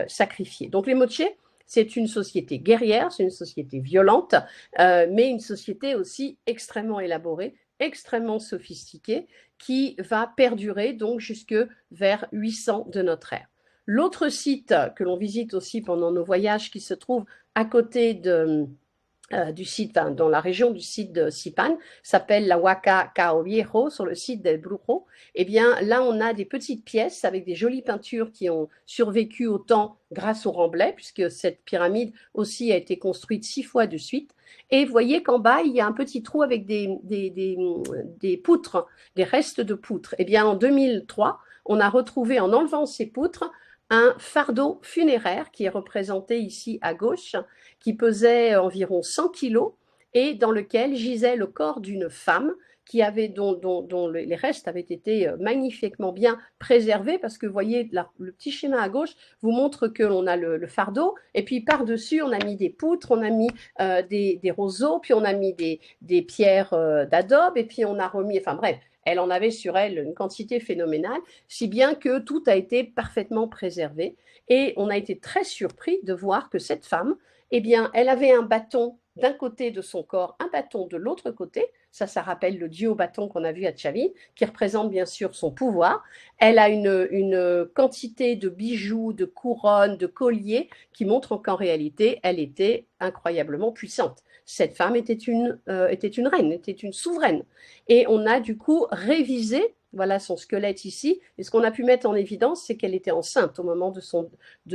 sacrifiés. Donc les moches, c'est une société guerrière, c'est une société violente, mais une société aussi extrêmement élaborée, extrêmement sophistiquée, qui va perdurer donc jusque vers 800 de notre ère. L'autre site que l'on visite aussi pendant nos voyages, qui se trouve à côté du site, dans la région du site de Sipane, s'appelle la Huaca Cao Viejo, sur le site del Brujo. Eh bien, là, on a des petites pièces avec des jolies peintures qui ont survécu au temps grâce au remblai, puisque cette pyramide aussi a été construite 6 fois de suite. Et vous voyez qu'en bas, il y a un petit trou avec des poutres, des restes de poutres. Eh bien, en 2003, on a retrouvé, en enlevant ces poutres, un fardeau funéraire qui est représenté ici à gauche, qui pesait environ 100 kilos et dans lequel gisait le corps d'une femme dont les restes avaient été magnifiquement bien préservés, parce que vous voyez, le petit schéma à gauche vous montre que l'on a le fardeau, et puis par-dessus, on a mis des poutres, on a mis des roseaux, puis on a mis des pierres d'adobe, et puis on a remis, enfin bref, elle en avait sur elle une quantité phénoménale, si bien que tout a été parfaitement préservé. Et on a été très surpris de voir que cette femme, eh bien, elle avait un bâton d'un côté de son corps, un bâton de l'autre côté. Ça rappelle le dieu au bâton qu'on a vu à Tchavin, qui représente bien sûr son pouvoir. Elle a une quantité de bijoux, de couronnes, de colliers qui montrent qu'en réalité, elle était incroyablement puissante. Cette femme était une reine, était une souveraine. Et on a du coup révisé, voilà son squelette ici, et ce qu'on a pu mettre en évidence, c'est qu'elle était enceinte au moment de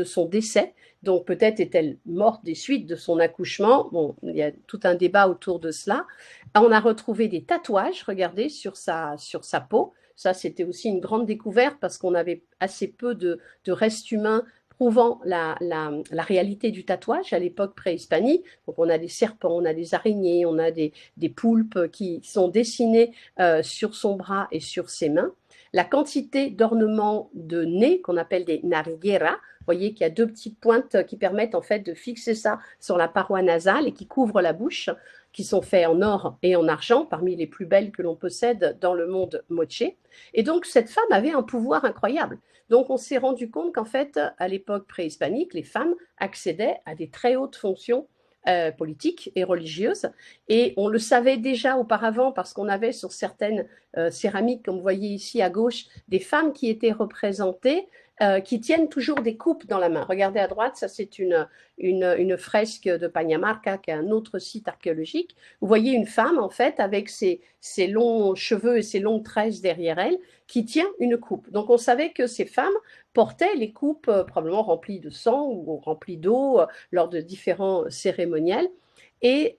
son décès. Donc peut-être est-elle morte des suites de son accouchement. Bon, il y a tout un débat autour de cela. On a retrouvé des tatouages, regardez, sur sa peau. Ça, c'était aussi une grande découverte parce qu'on avait assez peu de restes humains prouvant la réalité du tatouage à l'époque préhispanique. Donc on a des serpents, on a des araignées, on a des poulpes qui sont dessinés sur son bras et sur ses mains. La quantité d'ornements de nez qu'on appelle des narigueras, vous voyez qu'il y a deux petites pointes qui permettent en fait de fixer ça sur la paroi nasale et qui couvrent la bouche, qui sont faits en or et en argent, parmi les plus belles que l'on possède dans le monde moche. Et donc cette femme avait un pouvoir incroyable. Donc on s'est rendu compte qu'en fait, à l'époque préhispanique, les femmes accédaient à des très hautes fonctions politiques et religieuses. Et on le savait déjà auparavant parce qu'on avait sur certaines céramiques, comme vous voyez ici à gauche, des femmes qui étaient représentées, qui tiennent toujours des coupes dans la main. Regardez à droite, ça c'est une fresque de Pagnamarca, qui est un autre site archéologique. Vous voyez une femme en fait avec ses longs cheveux et ses longues tresses derrière elle, qui tient une coupe. Donc on savait que ces femmes portaient les coupes probablement remplies de sang ou remplies d'eau lors de différents cérémoniels et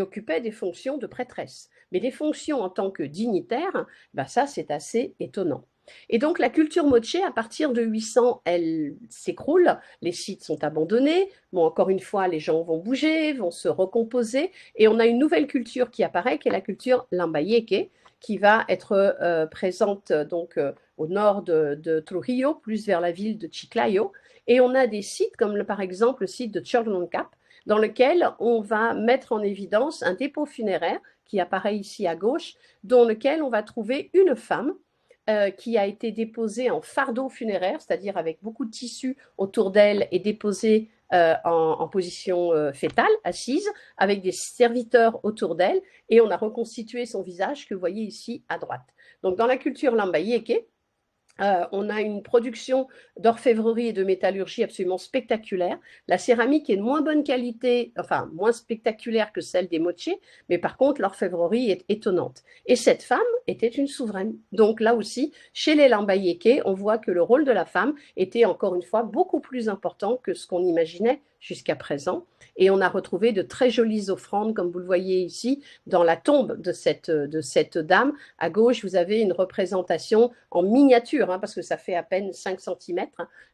occupaient des fonctions de prêtresse. Mais les fonctions en tant que dignitaire, ben ça c'est assez étonnant. Et donc la culture moche, à partir de 800, elle s'écroule, les sites sont abandonnés, bon, encore une fois, les gens vont bouger, vont se recomposer, et on a une nouvelle culture qui apparaît, qui est la culture Lambayeque, qui va être présente donc au nord de Trujillo, plus vers la ville de Chiclayo, et on a des sites comme par exemple le site de Chornoncap, dans lequel on va mettre en évidence un dépôt funéraire qui apparaît ici à gauche, dans lequel on va trouver une femme qui a été déposée en fardeau funéraire, c'est-à-dire avec beaucoup de tissu autour d'elle et déposée en position fétale, assise, avec des serviteurs autour d'elle, et on a reconstitué son visage que vous voyez ici à droite. Donc dans la culture Lambayeque, on a une production d'orfèvrerie et de métallurgie absolument spectaculaire. La céramique est de moins bonne qualité, enfin moins spectaculaire que celle des moche, mais par contre l'orfèvrerie est étonnante. Et cette femme était une souveraine. Donc là aussi, chez les Lambayeque, on voit que le rôle de la femme était encore une fois beaucoup plus important que ce qu'on imaginait jusqu'à présent. Et on a retrouvé de très jolies offrandes, comme vous le voyez ici, dans la tombe de cette dame. À gauche, vous avez une représentation en miniature, parce que ça fait à peine 5 cm,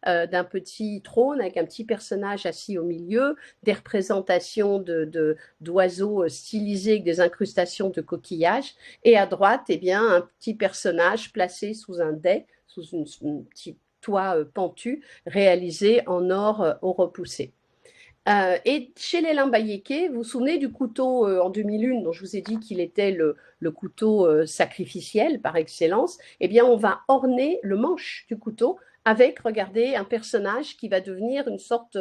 d'un petit trône avec un petit personnage assis au milieu, des représentations d'oiseaux stylisés avec des incrustations de coquillages. Et à droite, eh bien, un petit personnage placé sous un dais, sous un petit toit pentu, réalisé en or au repoussé. Et chez les Lambayeque, vous vous souvenez du couteau en 2001 dont je vous ai dit qu'il était le couteau sacrificiel par excellence? Eh bien, on va orner le manche du couteau avec, regardez, un personnage qui va devenir une sorte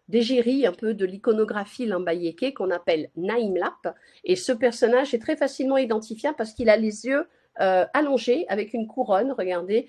d'égérie un peu de l'iconographie Lambayeque qu'on appelle Naimlap. Et ce personnage est très facilement identifiable parce qu'il a les yeux allongés avec une couronne, regardez,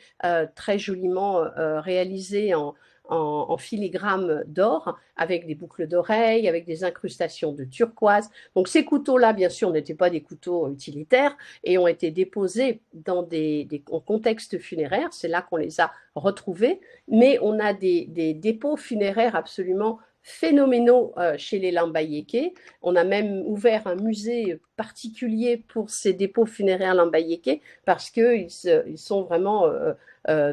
très joliment réalisée en filigrane d'or, avec des boucles d'oreilles, avec des incrustations de turquoise. Donc ces couteaux-là, bien sûr, n'étaient pas des couteaux utilitaires et ont été déposés dans des contextes funéraires. C'est là qu'on les a retrouvés. Mais on a des dépôts funéraires absolument phénoménaux chez les Lambayeque. On a même ouvert un musée particulier pour ces dépôts funéraires Lambayeque parce qu'ils sont vraiment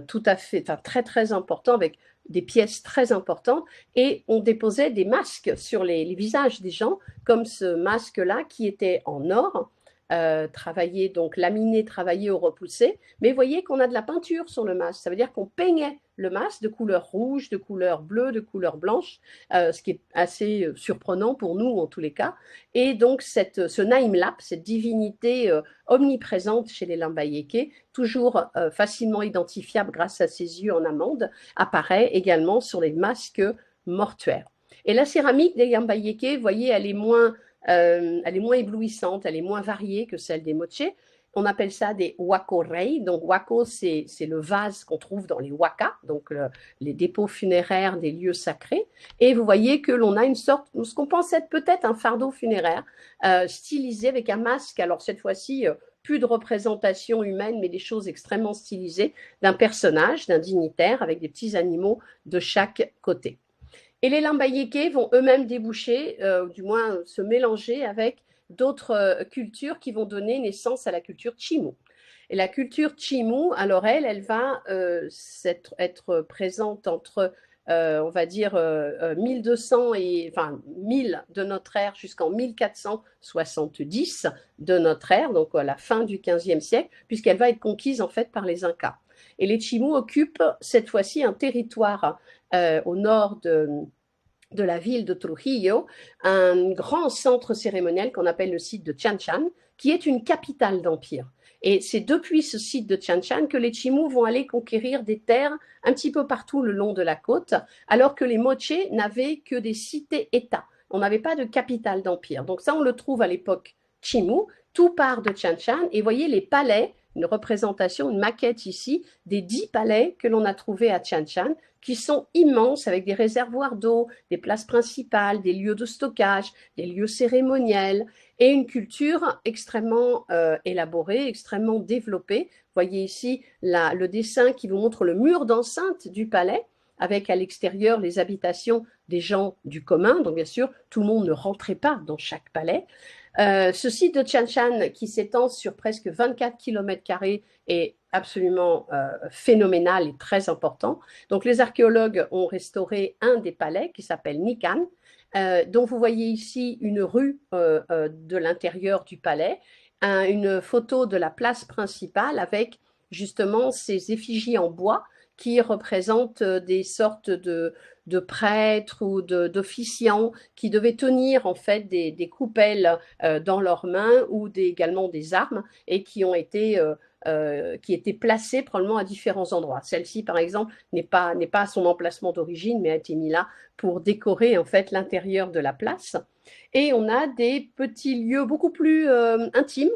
tout à fait, enfin, très très importants, avec des pièces très importantes, et on déposait des masques sur les visages des gens, comme ce masque-là qui était en or, travaillé, donc laminé, travaillé au repoussé. Mais vous voyez qu'on a de la peinture sur le masque. Ça veut dire qu'on peignait le masque de couleur rouge, de couleur bleue, de couleur blanche, ce qui est assez surprenant pour nous en tous les cas. Et donc ce Naimlap, cette divinité omniprésente chez les Lambayeke, toujours facilement identifiable grâce à ses yeux en amande, apparaît également sur les masques mortuaires. Et la céramique des Lambayeke, vous voyez, elle est moins éblouissante, elle est moins variée que celle des moche. On appelle ça des wako-rei. Donc, wako, c'est le vase qu'on trouve dans les waka, donc les dépôts funéraires des lieux sacrés. Et vous voyez que l'on a une sorte, ce qu'on pense être peut-être un fardeau funéraire, stylisé avec un masque. Alors, cette fois-ci, plus de représentation humaine, mais des choses extrêmement stylisées d'un personnage, d'un dignitaire, avec des petits animaux de chaque côté. Et les Lambayeke vont eux-mêmes déboucher, du moins se mélanger avec d'autres cultures qui vont donner naissance à la culture Chimu. Et la culture Chimu, alors elle va être présente entre, on va dire, 1200 et, enfin, 1000 de notre ère jusqu'en 1470 de notre ère, donc à la fin du XVe siècle, puisqu'elle va être conquise en fait par les Incas. Et les Chimu occupent cette fois-ci un territoire au nord de la ville de Trujillo, un grand centre cérémoniel qu'on appelle le site de Chanchan, qui est une capitale d'empire. Et c'est depuis ce site de Chanchan que les Chimu vont aller conquérir des terres un petit peu partout le long de la côte, alors que les Moche n'avaient que des cités-États. On n'avait pas de capitale d'empire. Donc ça, on le trouve à l'époque Chimu. Tout part de Chanchan. Et voyez les palais, une représentation, une maquette ici, des 10 palais que l'on a trouvés à Chanchan, qui sont immenses, avec des réservoirs d'eau, des places principales, des lieux de stockage, des lieux cérémoniels, et une culture extrêmement élaborée, extrêmement développée. Vous voyez ici le dessin qui vous montre le mur d'enceinte du palais, avec à l'extérieur les habitations des gens du commun. Donc bien sûr, tout le monde ne rentrait pas dans chaque palais. Ce site de Chanchan, qui s'étend sur presque 24 km² est absolument phénoménal et très important. Donc les archéologues ont restauré un des palais qui s'appelle Nikan, dont vous voyez ici une rue de l'intérieur du palais, une photo de la place principale avec justement ces effigies en bois qui représentent des sortes de prêtres ou d'officiants qui devaient tenir en fait des coupelles dans leurs mains ou également des armes et qui étaient placées probablement à différents endroits. Celle-ci, par exemple, n'est pas à son emplacement d'origine, mais a été mise là pour décorer en fait l'intérieur de la place. Et on a des petits lieux beaucoup plus intimes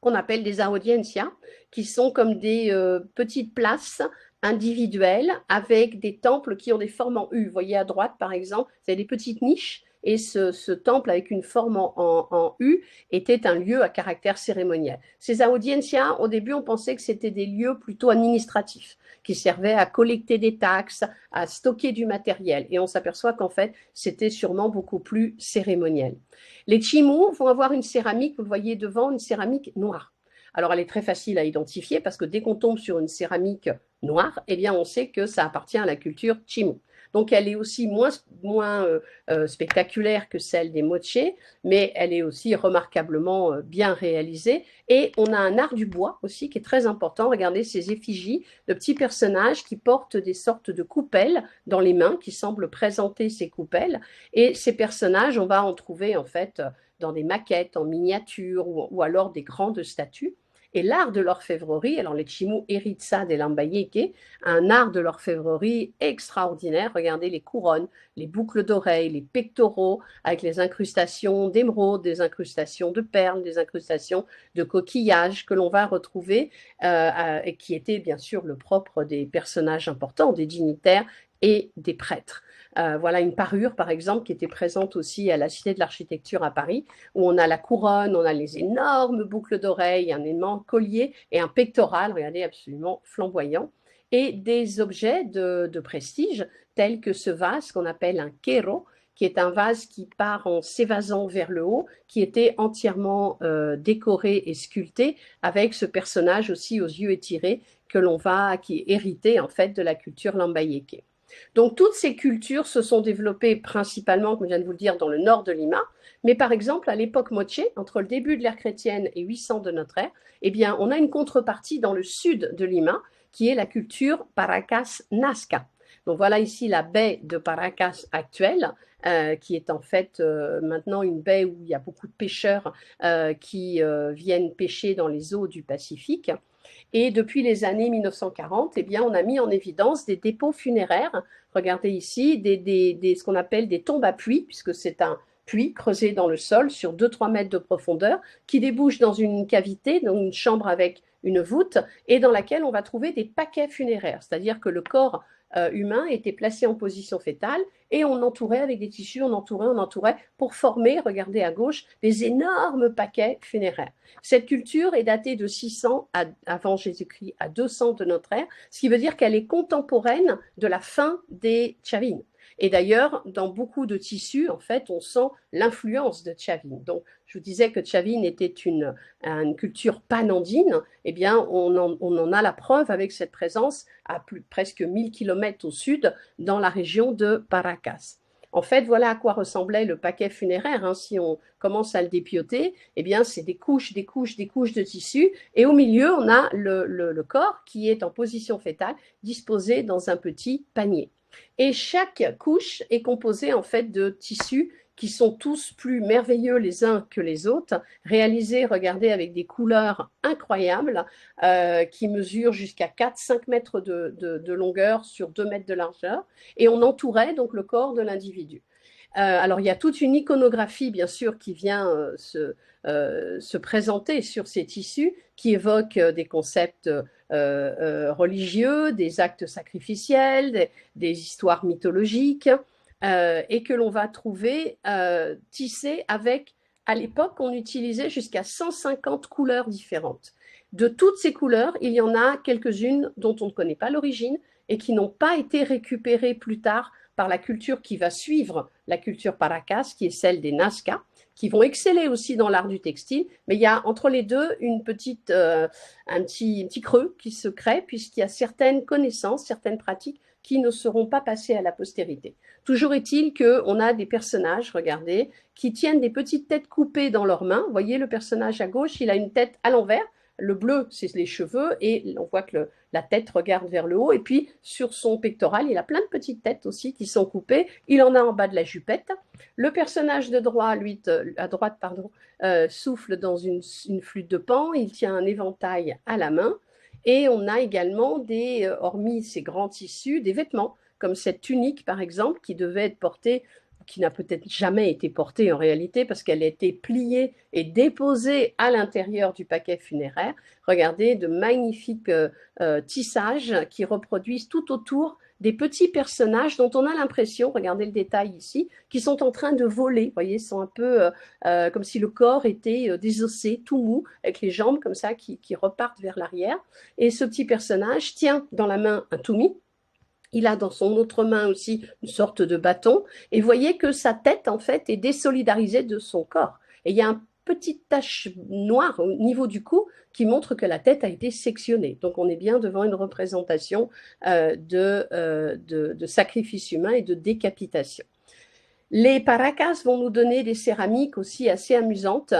qu'on appelle des audiencias, qui sont comme des petites places individuelles avec des temples qui ont des formes en U. Vous voyez à droite, par exemple, c'est des petites niches, et ce temple avec une forme en U était un lieu à caractère cérémoniel. Ces audiencias, au début, on pensait que c'était des lieux plutôt administratifs, qui servaient à collecter des taxes, à stocker du matériel. Et on s'aperçoit qu'en fait, c'était sûrement beaucoup plus cérémoniel. Les Chimu vont avoir une céramique, vous le voyez devant, une céramique noire. Alors, elle est très facile à identifier parce que dès qu'on tombe sur une céramique noire, eh bien, on sait que ça appartient à la culture Chimu. Donc, elle est aussi moins spectaculaire que celle des moche, mais elle est aussi remarquablement bien réalisée. Et on a un art du bois aussi qui est très important. Regardez ces effigies de petits personnages qui portent des sortes de coupelles dans les mains, qui semblent présenter ces coupelles. Et ces personnages, on va en trouver en fait dans des maquettes, en miniature ou alors des grandes statues. Et l'art de l'orfèvrerie, alors les Chimu héritent ça des Lambayeke, un art de l'orfèvrerie extraordinaire. Regardez les couronnes, les boucles d'oreilles, les pectoraux, avec les incrustations d'émeraudes, des incrustations de perles, des incrustations de coquillages que l'on va retrouver, et qui étaient bien sûr le propre des personnages importants, des dignitaires et des prêtres. Voilà une parure, par exemple, qui était présente aussi à la Cité de l'Architecture à Paris, où on a la couronne, on a les énormes boucles d'oreilles, un énorme collier et un pectoral, regardez, absolument flamboyant, et des objets de prestige, tels que ce vase qu'on appelle un quero, qui est un vase qui part en s'évasant vers le haut, qui était entièrement décoré et sculpté, avec ce personnage aussi aux yeux étirés, qui est hérité en fait de la culture lambayeke. Donc toutes ces cultures se sont développées principalement, comme je viens de vous le dire, dans le nord de Lima, mais par exemple à l'époque Moche, entre le début de l'ère chrétienne et 800 de notre ère, eh bien on a une contrepartie dans le sud de Lima, qui est la culture Paracas Nazca. Donc voilà ici la baie de Paracas actuelle, qui est en fait maintenant une baie où il y a beaucoup de pêcheurs qui viennent pêcher dans les eaux du Pacifique. Et depuis les années 1940, eh bien, on a mis en évidence des dépôts funéraires. Regardez ici, ce qu'on appelle des tombes à puits, puisque c'est un puits creusé dans le sol sur 2-3 mètres de profondeur, qui débouche dans une cavité, dans une chambre avec une voûte, et dans laquelle on va trouver des paquets funéraires. C'est-à-dire que le corps humain était placé en position fétale et on entourait avec des tissus, on entourait pour former, regardez à gauche, des énormes paquets funéraires. Cette culture est datée de 600 avant Jésus-Christ à 200 de notre ère, ce qui veut dire qu'elle est contemporaine de la fin des Chavines. Et d'ailleurs, dans beaucoup de tissus, en fait, on sent l'influence de Chavine. Donc, je vous disais que Chavine était une culture panandine. Eh bien, on en a la preuve avec cette présence à presque 1000 km au sud, dans la région de Paracas. En fait, voilà à quoi ressemblait le paquet funéraire. Hein. Si on commence à le dépioter, eh bien, c'est des couches de tissu. Et au milieu, on a le corps qui est en position fétale, disposé dans un petit panier. Et chaque couche est composée en fait de tissus qui sont tous plus merveilleux les uns que les autres, réalisés, regardez, avec des couleurs incroyables, qui mesurent jusqu'à 4-5 mètres de longueur sur 2 mètres de largeur, et on entourait donc le corps de l'individu. Alors, il y a toute une iconographie, bien sûr, qui vient se présenter sur ces tissus, qui évoque des concepts religieux, des actes sacrificiels, des histoires mythologiques, et que l'on va trouver tissés avec, à l'époque, on utilisait jusqu'à 150 couleurs différentes. De toutes ces couleurs, il y en a quelques-unes dont on ne connaît pas l'origine et qui n'ont pas été récupérées plus tard par la culture qui va suivre la culture Paracas, qui est celle des Nazca, qui vont exceller aussi dans l'art du textile, mais il y a entre les deux un petit creux qui se crée, puisqu'il y a certaines connaissances, certaines pratiques qui ne seront pas passées à la postérité. Toujours est-il qu'on a des personnages, regardez, qui tiennent des petites têtes coupées dans leurs mains. Vous voyez le personnage à gauche, il a une tête à l'envers. Le bleu, c'est les cheveux, et on voit que la tête regarde vers le haut. Et puis, sur son pectoral, il a plein de petites têtes aussi qui sont coupées. Il en a en bas de la jupette. Le personnage de droite, souffle dans une flûte de pan. Il tient un éventail à la main. Et on a également, hormis ces grands tissus, des vêtements, comme cette tunique, par exemple, qui devait être portée, qui n'a peut-être jamais été portée en réalité parce qu'elle a été pliée et déposée à l'intérieur du paquet funéraire. Regardez de magnifiques tissages qui reproduisent tout autour des petits personnages dont on a l'impression, regardez le détail ici, qui sont en train de voler. Vous voyez, ils sont un peu comme si le corps était désossé, tout mou, avec les jambes comme ça qui repartent vers l'arrière. Et ce petit personnage tient dans la main un toumi. Il a dans son autre main aussi une sorte de bâton. Et vous voyez que sa tête, en fait, est désolidarisée de son corps. Et il y a une petite tache noire au niveau du cou qui montre que la tête a été sectionnée. Donc, on est bien devant une représentation de sacrifice humain et de décapitation. Les Paracas vont nous donner des céramiques aussi assez amusantes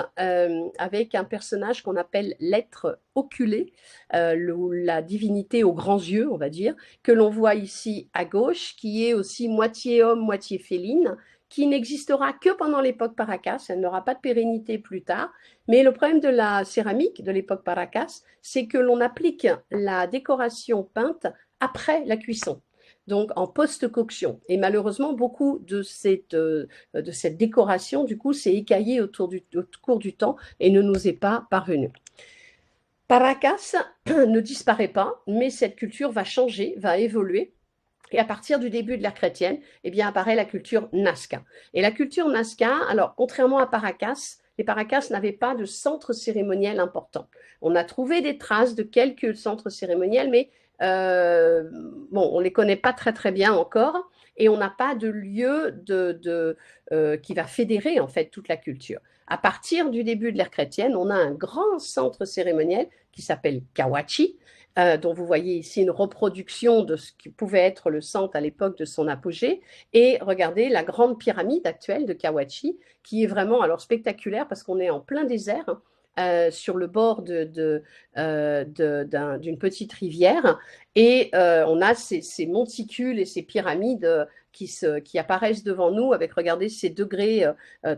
avec un personnage qu'on appelle l'être oculé, la divinité aux grands yeux, on va dire, que l'on voit ici à gauche, qui est aussi moitié homme, moitié féline, qui n'existera que pendant l'époque Paracas, elle n'aura pas de pérennité plus tard. Mais le problème de la céramique de l'époque Paracas, c'est que l'on applique la décoration peinte après la cuisson, donc en post-coction. Et malheureusement, beaucoup de cette décoration, du coup, s'est écaillée au cours du temps et ne nous est pas parvenue. Paracas ne disparaît pas, mais cette culture va changer, va évoluer. Et à partir du début de l'ère chrétienne, eh bien, apparaît la culture Nazca. Et la culture Nazca, alors, contrairement à Paracas, les Paracas n'avaient pas de centre cérémoniel important. On a trouvé des traces de quelques centres cérémoniels, mais on ne les connaît pas très très bien encore, et on n'a pas de lieu qui va fédérer en fait toute la culture. À partir du début de l'ère chrétienne, on a un grand centre cérémoniel qui s'appelle Cahuachi, dont vous voyez ici une reproduction de ce qui pouvait être le centre à l'époque de son apogée. Et regardez la grande pyramide actuelle de Kawachi, qui est vraiment alors spectaculaire parce qu'on est en plein désert, hein, sur le bord d'une petite rivière. Et on a ces monticules et ces pyramides qui apparaissent devant nous avec, regardez, ces degrés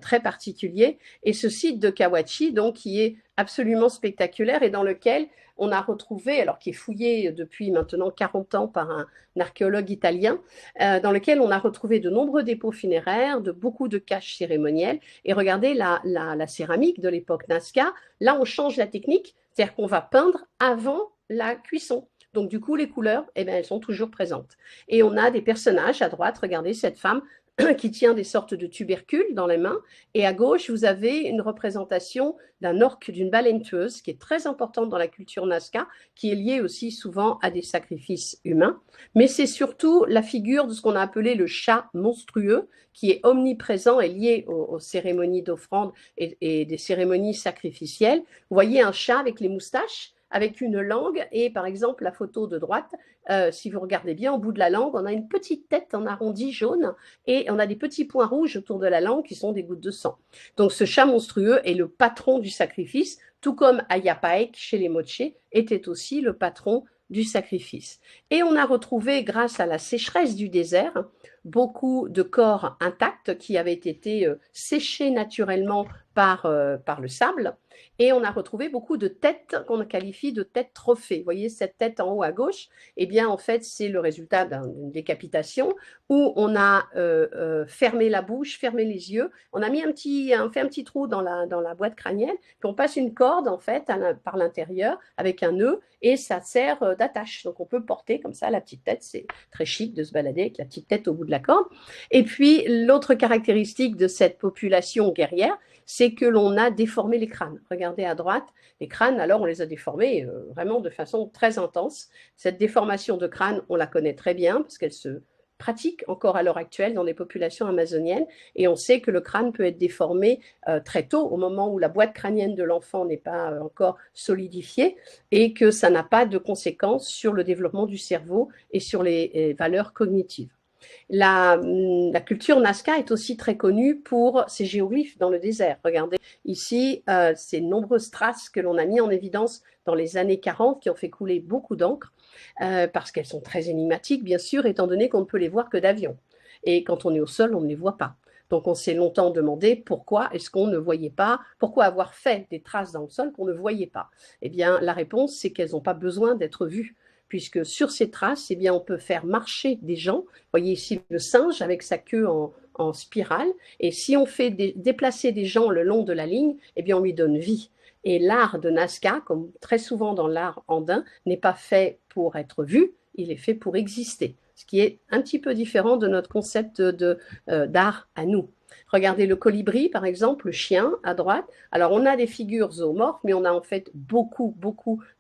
très particuliers. Et ce site de Kawachi, donc, qui est absolument spectaculaire et dans lequel on a retrouvé, alors qui est fouillé depuis maintenant 40 ans par un archéologue italien, dans lequel on a retrouvé de nombreux dépôts funéraires, beaucoup de caches cérémonielles. Et regardez la céramique de l'époque Nazca. Là, on change la technique, c'est-à-dire qu'on va peindre avant la cuisson. Donc, du coup, les couleurs, eh bien, elles sont toujours présentes. Et on a des personnages à droite. Regardez cette femme qui tient des sortes de tubercules dans les mains. Et à gauche, vous avez une représentation d'un orque, d'une baleine tueuse, qui est très importante dans la culture Nazca, qui est liée aussi souvent à des sacrifices humains. Mais c'est surtout la figure de ce qu'on a appelé le chat monstrueux, qui est omniprésent et lié aux cérémonies d'offrande et des cérémonies sacrificielles. Vous voyez un chat avec les moustaches, avec une langue, et par exemple la photo de droite, si vous regardez bien, au bout de la langue, on a une petite tête en arrondi jaune, et on a des petits points rouges autour de la langue qui sont des gouttes de sang. Donc ce chat monstrueux est le patron du sacrifice, tout comme Ayapaek chez les Moche était aussi le patron du sacrifice. Et on a retrouvé, grâce à la sécheresse du désert, beaucoup de corps intacts qui avaient été séchés naturellement par le sable. Et on a retrouvé beaucoup de têtes qu'on qualifie de têtes trophées. Vous voyez cette tête en haut à gauche, eh bien en fait c'est le résultat d'une décapitation où on a fermé la bouche, fermé les yeux, on a fait un petit trou dans la boîte crânienne, puis on passe une corde en fait par l'intérieur avec un nœud et ça sert d'attache. Donc on peut porter comme ça la petite tête, c'est très chic de se balader avec la petite tête au bout de la corde. Et puis l'autre caractéristique de cette population guerrière, c'est que l'on a déformé les crânes. Regardez à droite, les crânes, alors on les a déformés vraiment de façon très intense. Cette déformation de crâne, on la connaît très bien parce qu'elle se pratique encore à l'heure actuelle dans les populations amazoniennes et on sait que le crâne peut être déformé très tôt, au moment où la boîte crânienne de l'enfant n'est pas encore solidifiée et que ça n'a pas de conséquences sur le développement du cerveau et sur les valeurs cognitives. La culture Nazca est aussi très connue pour ses géoglyphes dans le désert. Regardez ici ces nombreuses traces que l'on a mis en évidence dans les années 40 qui ont fait couler beaucoup d'encre parce qu'elles sont très énigmatiques, bien sûr, étant donné qu'on ne peut les voir que d'avion. Et quand on est au sol, on ne les voit pas. Donc on s'est longtemps demandé pourquoi est-ce qu'on ne voyait pas, pourquoi avoir fait des traces dans le sol qu'on ne voyait pas. Eh bien, la réponse, c'est qu'elles n'ont pas besoin d'être vues puisque sur ces traces, eh bien, on peut faire marcher des gens. Vous voyez ici le singe avec sa queue en spirale. Et si on fait déplacer des gens le long de la ligne, eh bien, on lui donne vie. Et l'art de Nazca, comme très souvent dans l'art andin, n'est pas fait pour être vu, il est fait pour exister. Ce qui est un petit peu différent de notre concept d'art à nous. Regardez le colibri, par exemple, le chien à droite. Alors, on a des figures zoomorphes, mais on a en fait beaucoup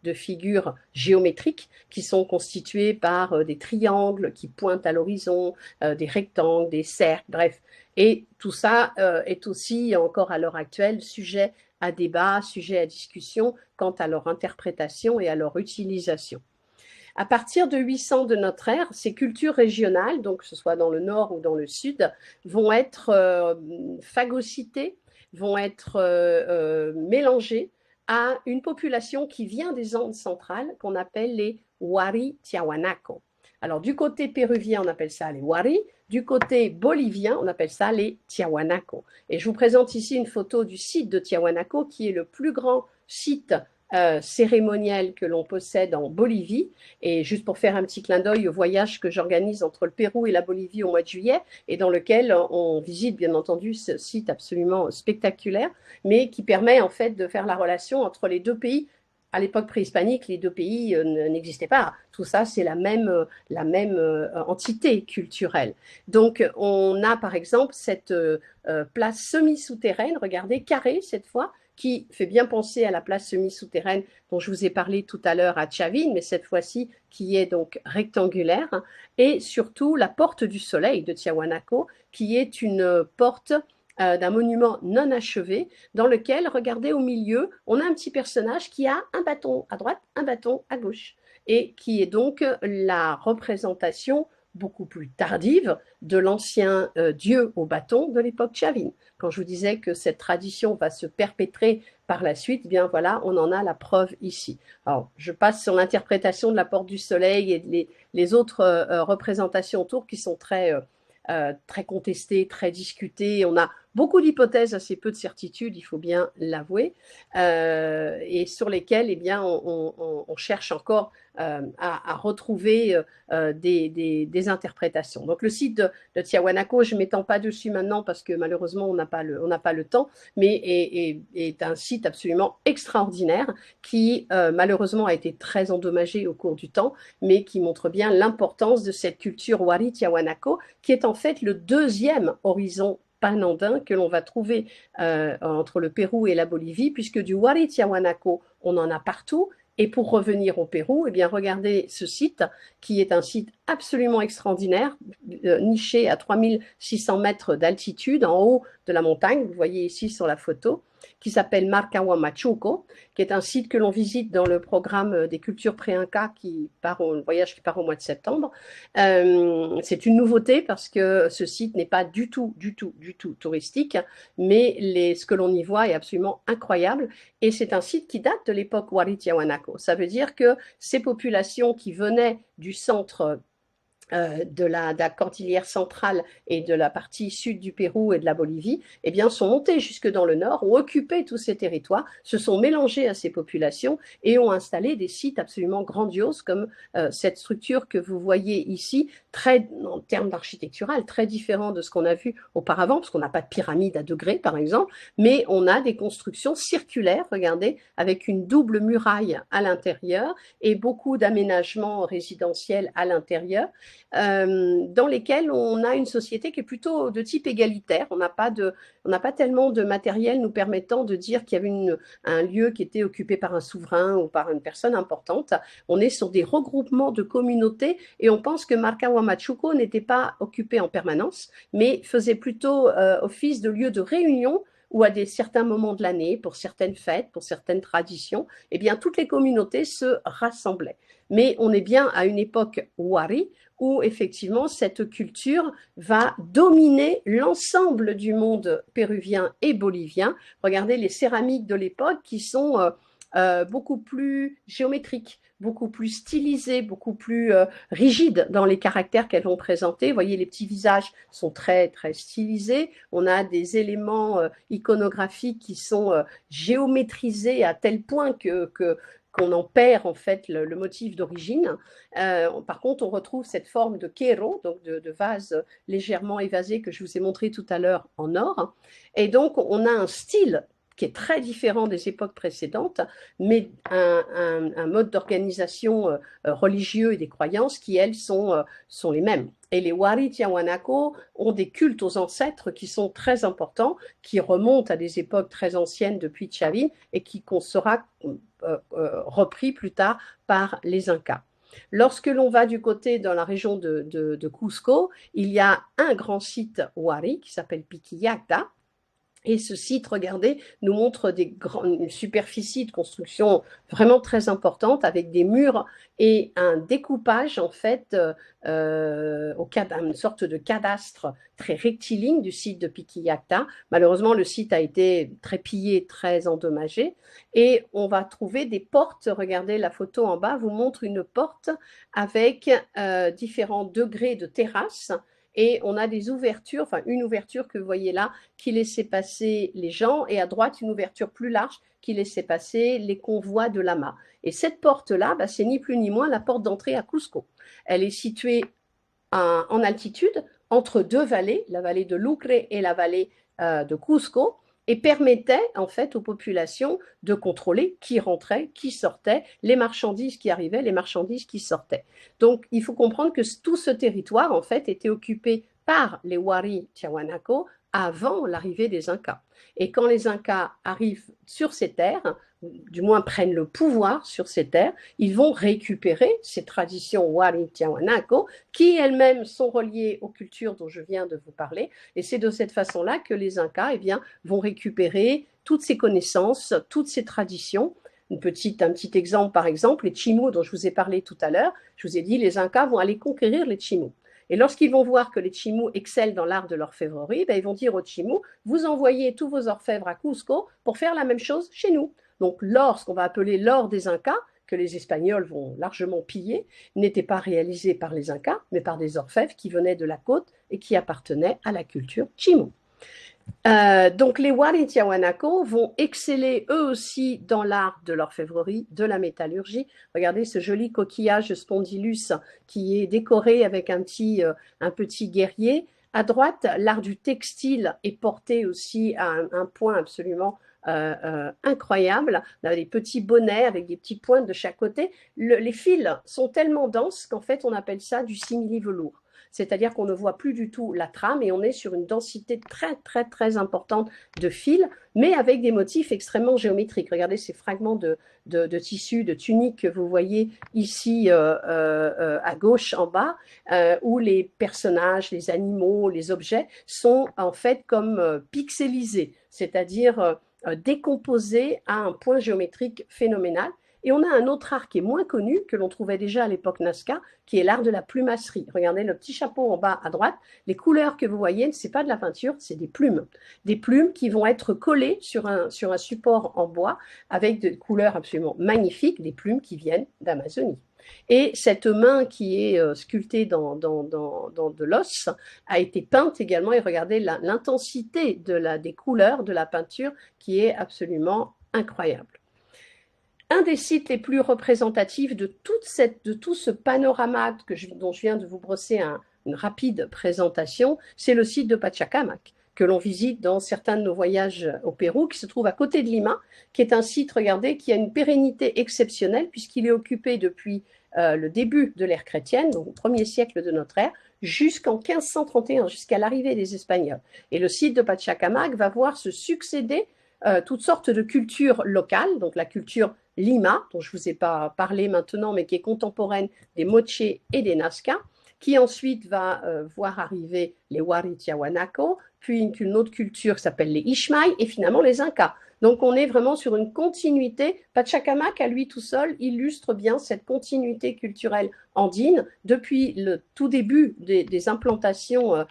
de figures géométriques qui sont constituées par des triangles qui pointent à l'horizon, des rectangles, des cercles, bref. Et tout ça est aussi, encore à l'heure actuelle, sujet à débat, sujet à discussion quant à leur interprétation et à leur utilisation. À partir de 800 de notre ère, ces cultures régionales, donc que ce soit dans le nord ou dans le sud, vont être phagocytées, vont être mélangées à une population qui vient des Andes centrales, qu'on appelle les Wari Tiahuanaco. Alors, du côté péruvien, on appelle ça les Wari. Du côté bolivien, on appelle ça les Tiahuanaco. Et je vous présente ici une photo du site de Tiahuanaco, qui est le plus grand site cérémoniel que l'on possède en Bolivie. Et juste pour faire un petit clin d'œil au voyage que j'organise entre le Pérou et la Bolivie au mois de juillet, et dans lequel on visite bien entendu ce site absolument spectaculaire, mais qui permet en fait de faire la relation entre les deux pays. À l'époque préhispanique, les deux pays n'existaient pas. Tout ça, c'est la même entité culturelle. Donc, on a par exemple cette place semi-souterraine, regardez, carrée cette fois, qui fait bien penser à la place semi-souterraine dont je vous ai parlé tout à l'heure à Chavin, mais cette fois-ci qui est donc rectangulaire, et surtout la porte du soleil de Tiahuanaco, qui est une porte d'un monument non achevé, dans lequel, regardez au milieu, on a un petit personnage qui a un bâton à droite, un bâton à gauche. et qui est donc la représentation beaucoup plus tardive de l'ancien dieu au bâton de l'époque chavine. Quand je vous disais que cette tradition va se perpétrer par la suite, eh bien voilà, on en a la preuve ici. Alors, je passe sur l'interprétation de la Porte du Soleil et les autres représentations autour qui sont très contestées, très discutées. On a beaucoup d'hypothèses, assez peu de certitudes, il faut bien l'avouer, et sur lesquelles eh bien, on cherche encore à retrouver des interprétations. Donc le site de Tiahuanaco, je ne m'étends pas dessus maintenant parce que malheureusement on n'a pas le temps, mais est un site absolument extraordinaire qui malheureusement a été très endommagé au cours du temps, mais qui montre bien l'importance de cette culture Wari Tiahuanaco, qui est en fait le deuxième horizon panandin que l'on va trouver entre le Pérou et la Bolivie, puisque du Wari Tiahuanaco, on en a partout. Et pour revenir au Pérou, eh bien, regardez ce site, qui est un site absolument extraordinaire, niché à 3600 mètres d'altitude, en haut de la montagne, vous voyez ici sur la photo, qui s'appelle Marca Huamachuco, qui est un site que l'on visite dans le programme des cultures pré-Inca, le voyage qui part au mois de septembre. C'est une nouveauté parce que ce site n'est pas du tout touristique, mais ce que l'on y voit est absolument incroyable. Et c'est un site qui date de l'époque Wari Tiahuanaco. Ça veut dire que ces populations qui venaient du centre de la cordillère centrale et de la partie sud du Pérou et de la Bolivie, eh bien, sont montés jusque dans le nord, ont occupé tous ces territoires, se sont mélangés à ces populations et ont installé des sites absolument grandioses comme cette structure que vous voyez ici, en termes d'architectural, très différent de ce qu'on a vu auparavant, parce qu'on n'a pas de pyramide à degrés, par exemple, mais on a des constructions circulaires, regardez, avec une double muraille à l'intérieur et beaucoup d'aménagements résidentiels à l'intérieur, dans lesquels on a une société qui est plutôt de type égalitaire. On n'a pas tellement de matériel nous permettant de dire qu'il y avait un lieu qui était occupé par un souverain ou par une personne importante. On est sur des regroupements de communautés et on pense que Marca Huamachuco n'était pas occupé en permanence, mais faisait plutôt office de lieu de réunion où à certains moments de l'année, pour certaines fêtes, pour certaines traditions, eh bien, toutes les communautés se rassemblaient. Mais on est bien à une époque Wari, où effectivement cette culture va dominer l'ensemble du monde péruvien et bolivien. Regardez les céramiques de l'époque qui sont beaucoup plus géométriques, beaucoup plus stylisées, beaucoup plus rigides dans les caractères qu'elles vont présenter. Vous voyez, les petits visages sont très, très stylisés. On a des éléments iconographiques qui sont géométrisés à tel point qu'on en perd en fait le motif d'origine. Par contre, on retrouve cette forme de quero, donc de vase légèrement évasé que je vous ai montré tout à l'heure en or. Et donc, on a un style qui est très différent des époques précédentes, mais un mode d'organisation religieux et des croyances qui, elles, sont les mêmes. Et les Wari Tiahuanaco ont des cultes aux ancêtres qui sont très importants, qui remontent à des époques très anciennes depuis Chavin et qui sera repris plus tard par les Incas. Lorsque l'on va du côté dans la région de Cusco, il y a un grand site Wari qui s'appelle Piquillacta. Et ce site, regardez, nous montre une superficie de construction vraiment très importante avec des murs et un découpage en fait, une sorte de cadastre très rectiligne du site de Piquillacta. Malheureusement, le site a été très pillé, très endommagé et on va trouver des portes. Regardez, la photo en bas vous montre une porte avec différents degrés de terrasse. Et on a des ouvertures, enfin une ouverture que vous voyez là, qui laissait passer les gens, et à droite, une ouverture plus large qui laissait passer les convois de lamas. Et cette porte-là, c'est ni plus ni moins la porte d'entrée à Cusco. Elle est située en altitude, entre deux vallées, la vallée de Lucre et la vallée de Cusco, et permettait en fait aux populations de contrôler qui rentrait, qui sortait, les marchandises qui arrivaient, les marchandises qui sortaient. Donc il faut comprendre que tout ce territoire en fait était occupé par les Wari Tiahuanaco avant l'arrivée des Incas. Et quand les Incas arrivent sur ces terres, du moins prennent le pouvoir sur ces terres, ils vont récupérer ces traditions Wari Tiahuanaco qui elles-mêmes sont reliées aux cultures dont je viens de vous parler. Et c'est de cette façon-là que les Incas vont récupérer toutes ces connaissances, toutes ces traditions un petit exemple, par exemple, les Chimú dont je vous ai parlé tout à l'heure. Je vous ai dit, les Incas vont aller conquérir les Chimú. Et lorsqu'ils vont voir que les Chimú excellent dans l'art de l'orfèvrerie, ben, ils vont dire aux Chimú, vous envoyez tous vos orfèvres à Cusco pour faire la même chose chez nous. Donc l'or, ce qu'on va appeler l'or des Incas, que les Espagnols vont largement piller, n'était pas réalisé par les Incas, mais par des orfèvres qui venaient de la côte et qui appartenaient à la culture Chimú. Donc les Wari Tiahuanaco vont exceller eux aussi dans l'art de l'orfèvrerie, de la métallurgie. Regardez ce joli coquillage spondylus qui est décoré avec un petit guerrier. À droite, l'art du textile est porté aussi à un point absolument incroyable. On a des petits bonnets avec des petits points de chaque côté. Les fils sont tellement denses qu'en fait on appelle ça du simili-velours. C'est-à-dire qu'on ne voit plus du tout la trame et on est sur une densité très, très, très importante de fils, mais avec des motifs extrêmement géométriques. Regardez ces fragments de tissu, de tunique que vous voyez ici à gauche en bas, où les personnages, les animaux, les objets sont en fait comme pixelisés, c'est-à-dire décomposés à un point géométrique phénoménal. Et on a un autre art qui est moins connu, que l'on trouvait déjà à l'époque Nazca, qui est l'art de la plumasserie. Regardez le petit chapeau en bas à droite. Les couleurs que vous voyez, ce n'est pas de la peinture, c'est des plumes. Des plumes qui vont être collées sur un support en bois avec des couleurs absolument magnifiques, des plumes qui viennent d'Amazonie. Et cette main qui est sculptée dans de l'os a été peinte également. Et regardez l'intensité des couleurs de la peinture qui est absolument incroyable. Un des sites les plus représentatifs de tout ce panorama dont je viens de vous brosser une rapide présentation, c'est le site de Pachacamac, que l'on visite dans certains de nos voyages au Pérou, qui se trouve à côté de Lima, qui est un site, regardez, qui a une pérennité exceptionnelle, puisqu'il est occupé depuis le début de l'ère chrétienne, donc au 1er siècle de notre ère, jusqu'en 1531, jusqu'à l'arrivée des Espagnols. Et le site de Pachacamac va voir se succéder toutes sortes de cultures locales, donc la culture Lima, dont je ne vous ai pas parlé maintenant, mais qui est contemporaine des Moche et des Nazca, qui ensuite va voir arriver les Wari Tiahuanaco, puis une autre culture qui s'appelle les Ishmael, et finalement les Incas. Donc on est vraiment sur une continuité. Pachacamac, à lui tout seul, illustre bien cette continuité culturelle andine depuis le tout début des implantations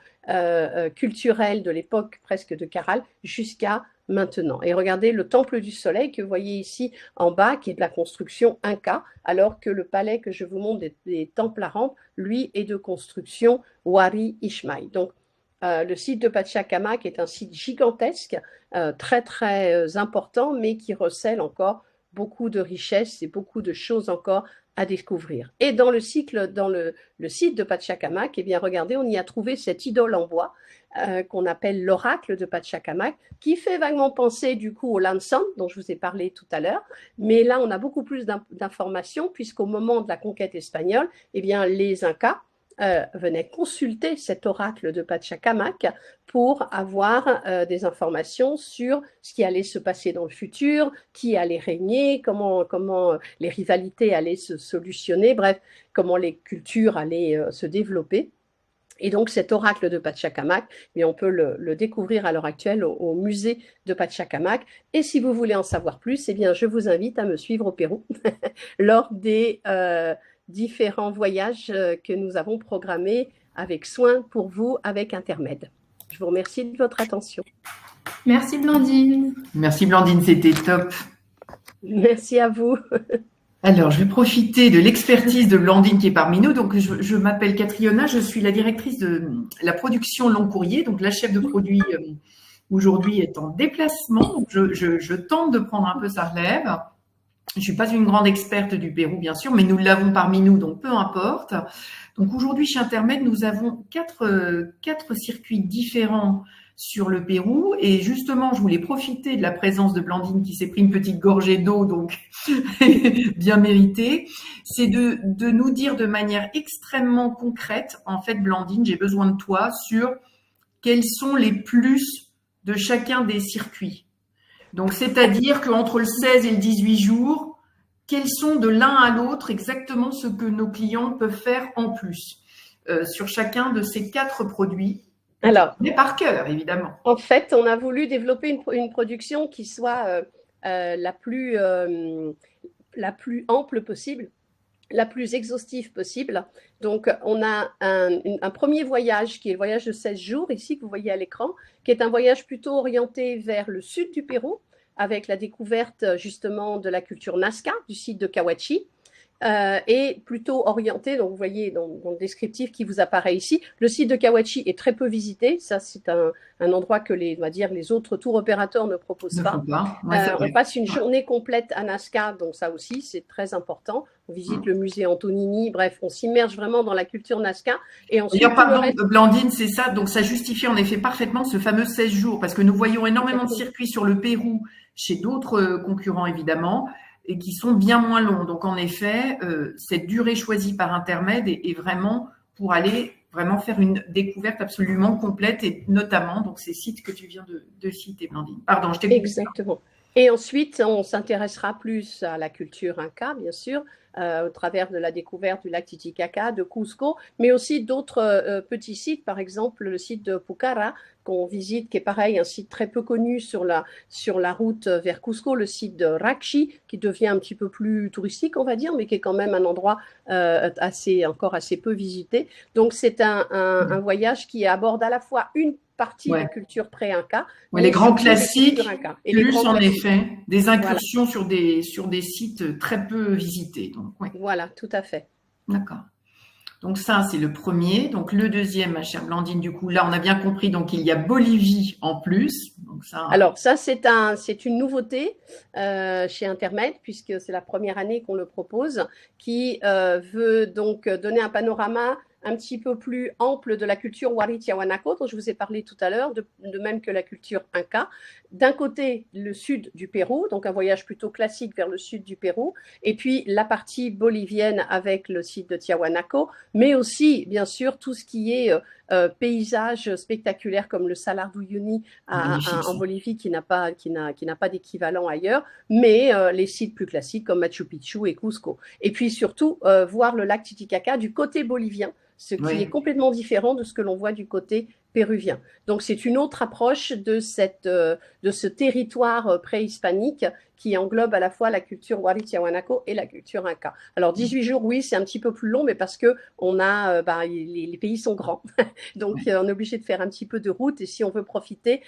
culturelles de l'époque presque de Caral jusqu'à maintenant. Et regardez le temple du soleil que vous voyez ici en bas, qui est de la construction Inca, alors que le palais que je vous montre des temples à rampe, lui, est de construction Wari Ishmael. Donc, le site de Pachacamac est un site gigantesque, très, très important, mais qui recèle encore beaucoup de richesses et beaucoup de choses encore à découvrir. Et dans le site de Pachacamac, eh bien, regardez, on y a trouvé cette idole en bois qu'on appelle l'oracle de Pachacamac, qui fait vaguement penser du coup au Lanzón dont je vous ai parlé tout à l'heure, mais là on a beaucoup plus d'informations puisqu'au moment de la conquête espagnole, eh bien, les Incas venaient consulter cet oracle de Pachacamac pour avoir des informations sur ce qui allait se passer dans le futur, qui allait régner, comment les rivalités allaient se solutionner, bref, comment les cultures allaient se développer. Et donc cet oracle de Pachacamac, eh on peut le découvrir à l'heure actuelle au musée de Pachacamac. Et si vous voulez en savoir plus, eh bien, je vous invite à me suivre au Pérou lors des différents voyages que nous avons programmés avec soin pour vous, avec Intermed. Je vous remercie de votre attention. Merci Blandine. Merci Blandine, c'était top. Merci à vous. Alors, je vais profiter de l'expertise de Blandine qui est parmi nous. Donc, je m'appelle Catriona, je suis la directrice de la production long courrier. Donc, la chef de produit aujourd'hui est en déplacement. Donc, je tente de prendre un peu sa relève. Je suis pas une grande experte du Pérou, bien sûr, mais nous l'avons parmi nous, donc peu importe. Donc, aujourd'hui, chez Intermed, nous avons quatre circuits différents sur le Pérou. Et justement, je voulais profiter de la présence de Blandine qui s'est pris une petite gorgée d'eau, donc bien méritée. C'est de nous dire de manière extrêmement concrète, en fait, Blandine, j'ai besoin de toi sur quels sont les plus de chacun des circuits. Donc, c'est-à-dire qu'entre le 16 et le 18 jours, quels sont de l'un à l'autre exactement ce que nos clients peuvent faire en plus sur chacun de ces 4 produits. Alors, mais par cœur, évidemment. En fait, on a voulu développer une production qui soit la plus ample possible, la plus exhaustive possible. Donc, on a un premier voyage qui est le voyage de 16 jours, ici, que vous voyez à l'écran, qui est un voyage plutôt orienté vers le sud du Pérou, avec la découverte justement de la culture Nazca, du site de Cahuachi, et plutôt orienté, donc vous voyez dans le descriptif qui vous apparaît ici, le site de Cahuachi est très peu visité, ça c'est un endroit que on va dire, les autres tours opérateurs ne proposent pas. Ouais, on passe une journée complète à Nazca, donc ça aussi c'est très important, on visite le musée Antonini, bref, on s'immerge vraiment dans la culture Nazca. Et ensuite, pardon, Blandine, c'est ça, donc ça justifie en effet parfaitement ce fameux 16 jours, parce que nous voyons énormément de circuits sur le Pérou, chez d'autres concurrents évidemment, et qui sont bien moins longs. Donc, en effet, cette durée choisie par intermède est vraiment pour aller vraiment faire une découverte absolument complète, et notamment donc ces sites que tu viens de citer, Blandine. Pardon, je t'ai coupé. Exactement. Et ensuite, on s'intéressera plus à la culture inca, bien sûr, au travers de la découverte du lac Titicaca, de Cusco, mais aussi d'autres petits sites, par exemple le site de Pucara, qu'on visite, qui est pareil, un site très peu connu sur la route vers Cusco, le site de Rachi, qui devient un petit peu plus touristique, on va dire, mais qui est quand même un endroit encore assez peu visité. Donc, c'est un voyage qui aborde à la fois une partie de culture pré-inca. Les grands classiques, plus en effet, des incursions sur des sites très peu visités. Donc, voilà, tout à fait. D'accord. Donc ça, c'est le premier. Donc le deuxième, ma chère Blandine, du coup, là, on a bien compris, donc il y a Bolivie en plus. Donc, ça... Alors ça, c'est une nouveauté chez Intermed, puisque c'est la première année qu'on le propose, qui veut donc donner un panorama un petit peu plus ample de la culture Wari Tiahuanaco, dont je vous ai parlé tout à l'heure, de même que la culture Inca. D'un côté, le sud du Pérou, donc un voyage plutôt classique vers le sud du Pérou, et puis la partie bolivienne avec le site de Tiahuanaco, mais aussi, bien sûr, tout ce qui est paysages spectaculaires comme le Salar d'Uyuni en Bolivie, qui n'a pas d'équivalent ailleurs, mais les sites plus classiques comme Machu Picchu et Cusco. Et puis surtout, voir le lac Titicaca du côté bolivien, ce qui est complètement différent de ce que l'on voit du côté péruvien. Donc, c'est une autre approche de ce territoire préhispanique qui englobe à la fois la culture Wari Tiahuanaco et la culture Inca. Alors, 18 jours, oui, c'est un petit peu plus long, mais parce que les pays sont grands. Donc, on est obligé de faire un petit peu de route, et si on veut profiter,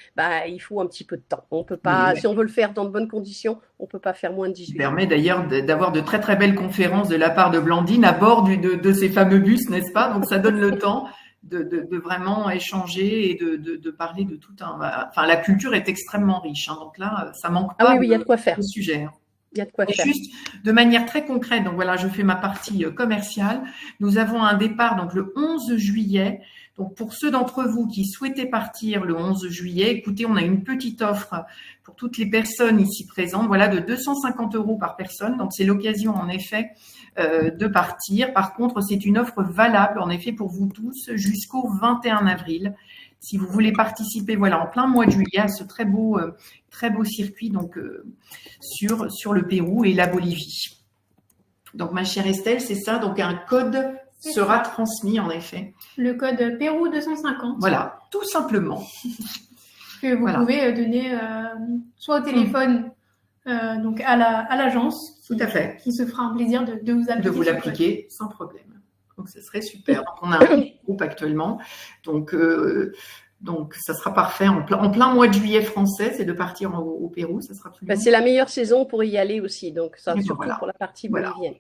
il faut un petit peu de temps. On peut pas, si on veut le faire dans de bonnes conditions, on ne peut pas faire moins de 18 jours. Ça permet d'ailleurs d'avoir de très, très belles conférences de la part de Blandine à bord de ces fameux bus, n'est-ce pas? Donc, ça donne le temps de vraiment échanger et de parler de tout un... Enfin, la culture est extrêmement riche, hein, donc là, ça manque pas il y a de quoi faire. de sujet. Il y a de quoi faire. Juste de manière très concrète, donc voilà, je fais ma partie commerciale. Nous avons un départ donc le 11 juillet. Donc pour ceux d'entre vous qui souhaitaient partir le 11 juillet, écoutez, on a une petite offre pour toutes les personnes ici présentes, voilà, de 250 € par personne. Donc c'est l'occasion en effet de partir. Par contre, c'est une offre valable en effet pour vous tous jusqu'au 21 avril. Si vous voulez participer, voilà, en plein mois de juillet à ce très beau circuit donc sur le Pérou et la Bolivie. Donc ma chère Estelle, c'est ça. Donc un code sera transmis en effet. Le code Pérou 250. Voilà, tout simplement. Que vous pouvez donner soit au téléphone, donc à l'agence. Tout à fait. Qui se fera un plaisir de vous appliquer. De vous l'appliquer sans problème. Donc, ce serait super. Donc, on a un groupe actuellement. Donc, ça sera parfait. En plein mois de juillet français, c'est de partir au Pérou. Ça sera plus c'est la meilleure saison pour y aller aussi. Donc, ça, surtout pour la partie bolivienne.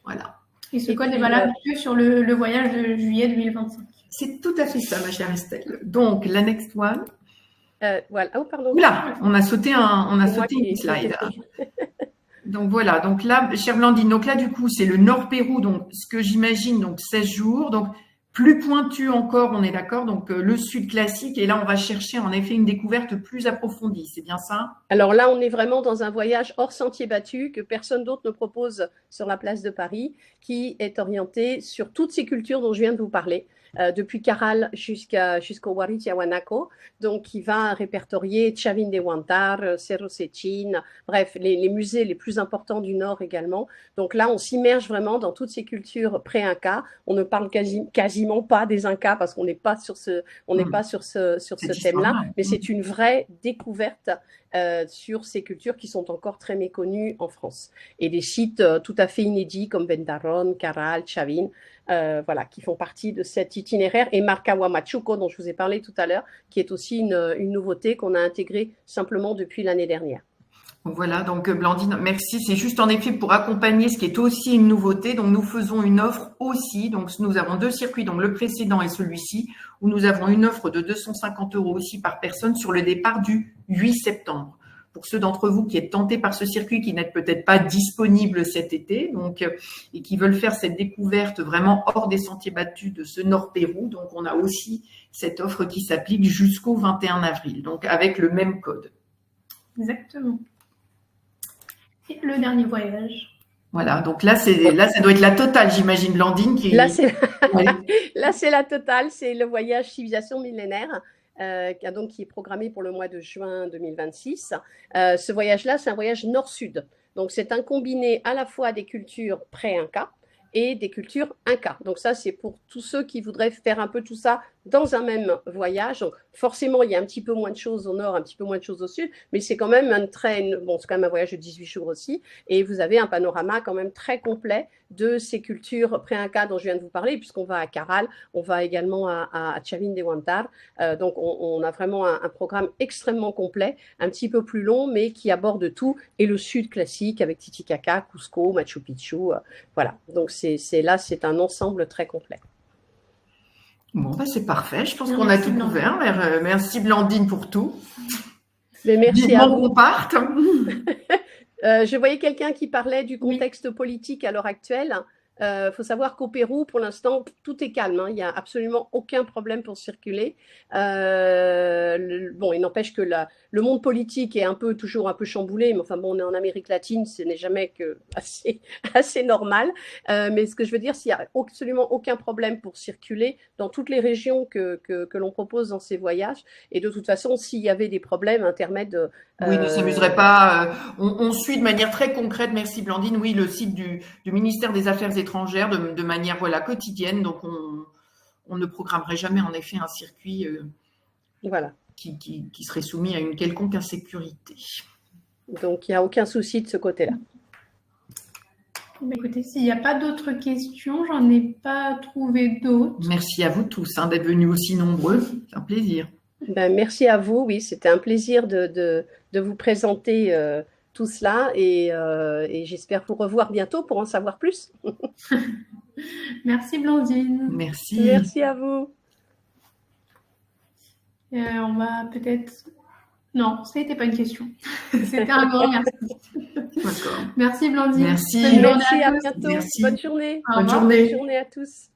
Voilà. Et ce code est valable que sur le voyage de juillet 2025. C'est tout à fait ça, ma chère Estelle. Donc, la next one. Voilà. Oh, pardon. Oula, on a sauté une slide. Donc voilà, donc là, chère Blandine, donc là du coup c'est le Nord Pérou, donc ce que j'imagine, donc 16 jours, donc plus pointu encore, on est d'accord, donc le Sud classique, et là on va chercher en effet une découverte plus approfondie, c'est bien ça? Alors là on est vraiment dans un voyage hors sentier battu que personne d'autre ne propose sur la place de Paris, qui est orienté sur toutes ces cultures dont je viens de vous parler. Depuis Caral jusqu'au Wari Tiahuanaco, donc qui va répertorier Chavin de Huántar, Cerro Sechin, bref, les musées les plus importants du Nord également. Donc là, on s'immerge vraiment dans toutes ces cultures pré-Inca. On ne parle quasiment effectivement pas des Incas parce qu'on n'est pas sur ce, thème-là, mais c'est une vraie découverte sur ces cultures qui sont encore très méconnues en France. Et des sites tout à fait inédits comme Vendaron, Caral, Chavin, voilà, qui font partie de cet itinéraire. Et Marcahuamachuco, dont je vous ai parlé tout à l'heure, qui est aussi une nouveauté qu'on a intégrée simplement depuis l'année dernière. Voilà, donc Blandine, merci. C'est juste en effet pour accompagner ce qui est aussi une nouveauté. Donc nous faisons une offre aussi. Donc nous avons 2 circuits, donc le précédent et celui-ci, où nous avons une offre de 250 € aussi par personne sur le départ du 8 septembre. Pour ceux d'entre vous qui êtes tentés par ce circuit, qui n'êtes peut-être pas disponibles cet été, donc et qui veulent faire cette découverte vraiment hors des sentiers battus de ce Nord Pérou, donc on a aussi cette offre qui s'applique jusqu'au 21 avril, donc avec le même code. Exactement. Et le dernier voyage. Voilà, donc là, ça doit être la totale, j'imagine, Blandine. Là, c'est la totale, c'est le voyage Civilisation millénaire, qui est programmé pour le mois de juin 2026. Ce voyage-là, c'est un voyage nord-sud. Donc, c'est un combiné à la fois des cultures pré-Inca et des cultures Inca. Donc ça, c'est pour tous ceux qui voudraient faire un peu tout ça dans un même voyage. Donc, forcément, il y a un petit peu moins de choses au nord, un petit peu moins de choses au sud, mais c'est quand même c'est quand même un voyage de 18 jours aussi. Et vous avez un panorama quand même très complet de ces cultures pré-Inca dont je viens de vous parler, puisqu'on va à Caral, on va également à Chavin de Huántar. Donc, on a vraiment un programme extrêmement complet, un petit peu plus long, mais qui aborde tout. Et le sud classique avec Titicaca, Cusco, Machu Picchu. Voilà. Donc, c'est un ensemble très complet. Bon, c'est parfait. Je pense qu'on a tout couvert. Merci Blandine pour tout. Mais merci à vous. Qu'on parte. Je voyais quelqu'un qui parlait du contexte politique à l'heure actuelle. Faut savoir qu'au Pérou, pour l'instant, tout est calme. Il n'y a absolument aucun problème pour circuler. Il n'empêche que le monde politique est toujours un peu chamboulé. Mais enfin bon, on est en Amérique latine, ce n'est jamais que assez normal. Mais ce que je veux dire, c'est qu'il n'y a absolument aucun problème pour circuler dans toutes les régions que l'on propose dans ces voyages. Et de toute façon, s'il y avait des problèmes intermèdes... Oui, ne s'amuserait pas. On suit de manière très concrète, merci Blandine, oui, le site du ministère des Affaires étrangères de manière quotidienne. Donc, on ne programmerait jamais en effet un circuit qui serait soumis à une quelconque insécurité. Donc, il n'y a aucun souci de ce côté-là. Écoutez, s'il n'y a pas d'autres questions, j'en ai pas trouvé d'autres. Merci à vous tous d'être venus aussi nombreux. C'est un plaisir. Merci à vous. Oui, c'était un plaisir de vous présenter tout cela et j'espère vous revoir bientôt pour en savoir plus. Merci Blandine. Merci. Merci à vous. On va peut-être... Non, ce n'était pas une question. C'était un grand merci. D'accord. Merci Blandine. Merci. Merci, à bientôt. Merci. Bonne journée. Bonne journée. Bonne journée à tous.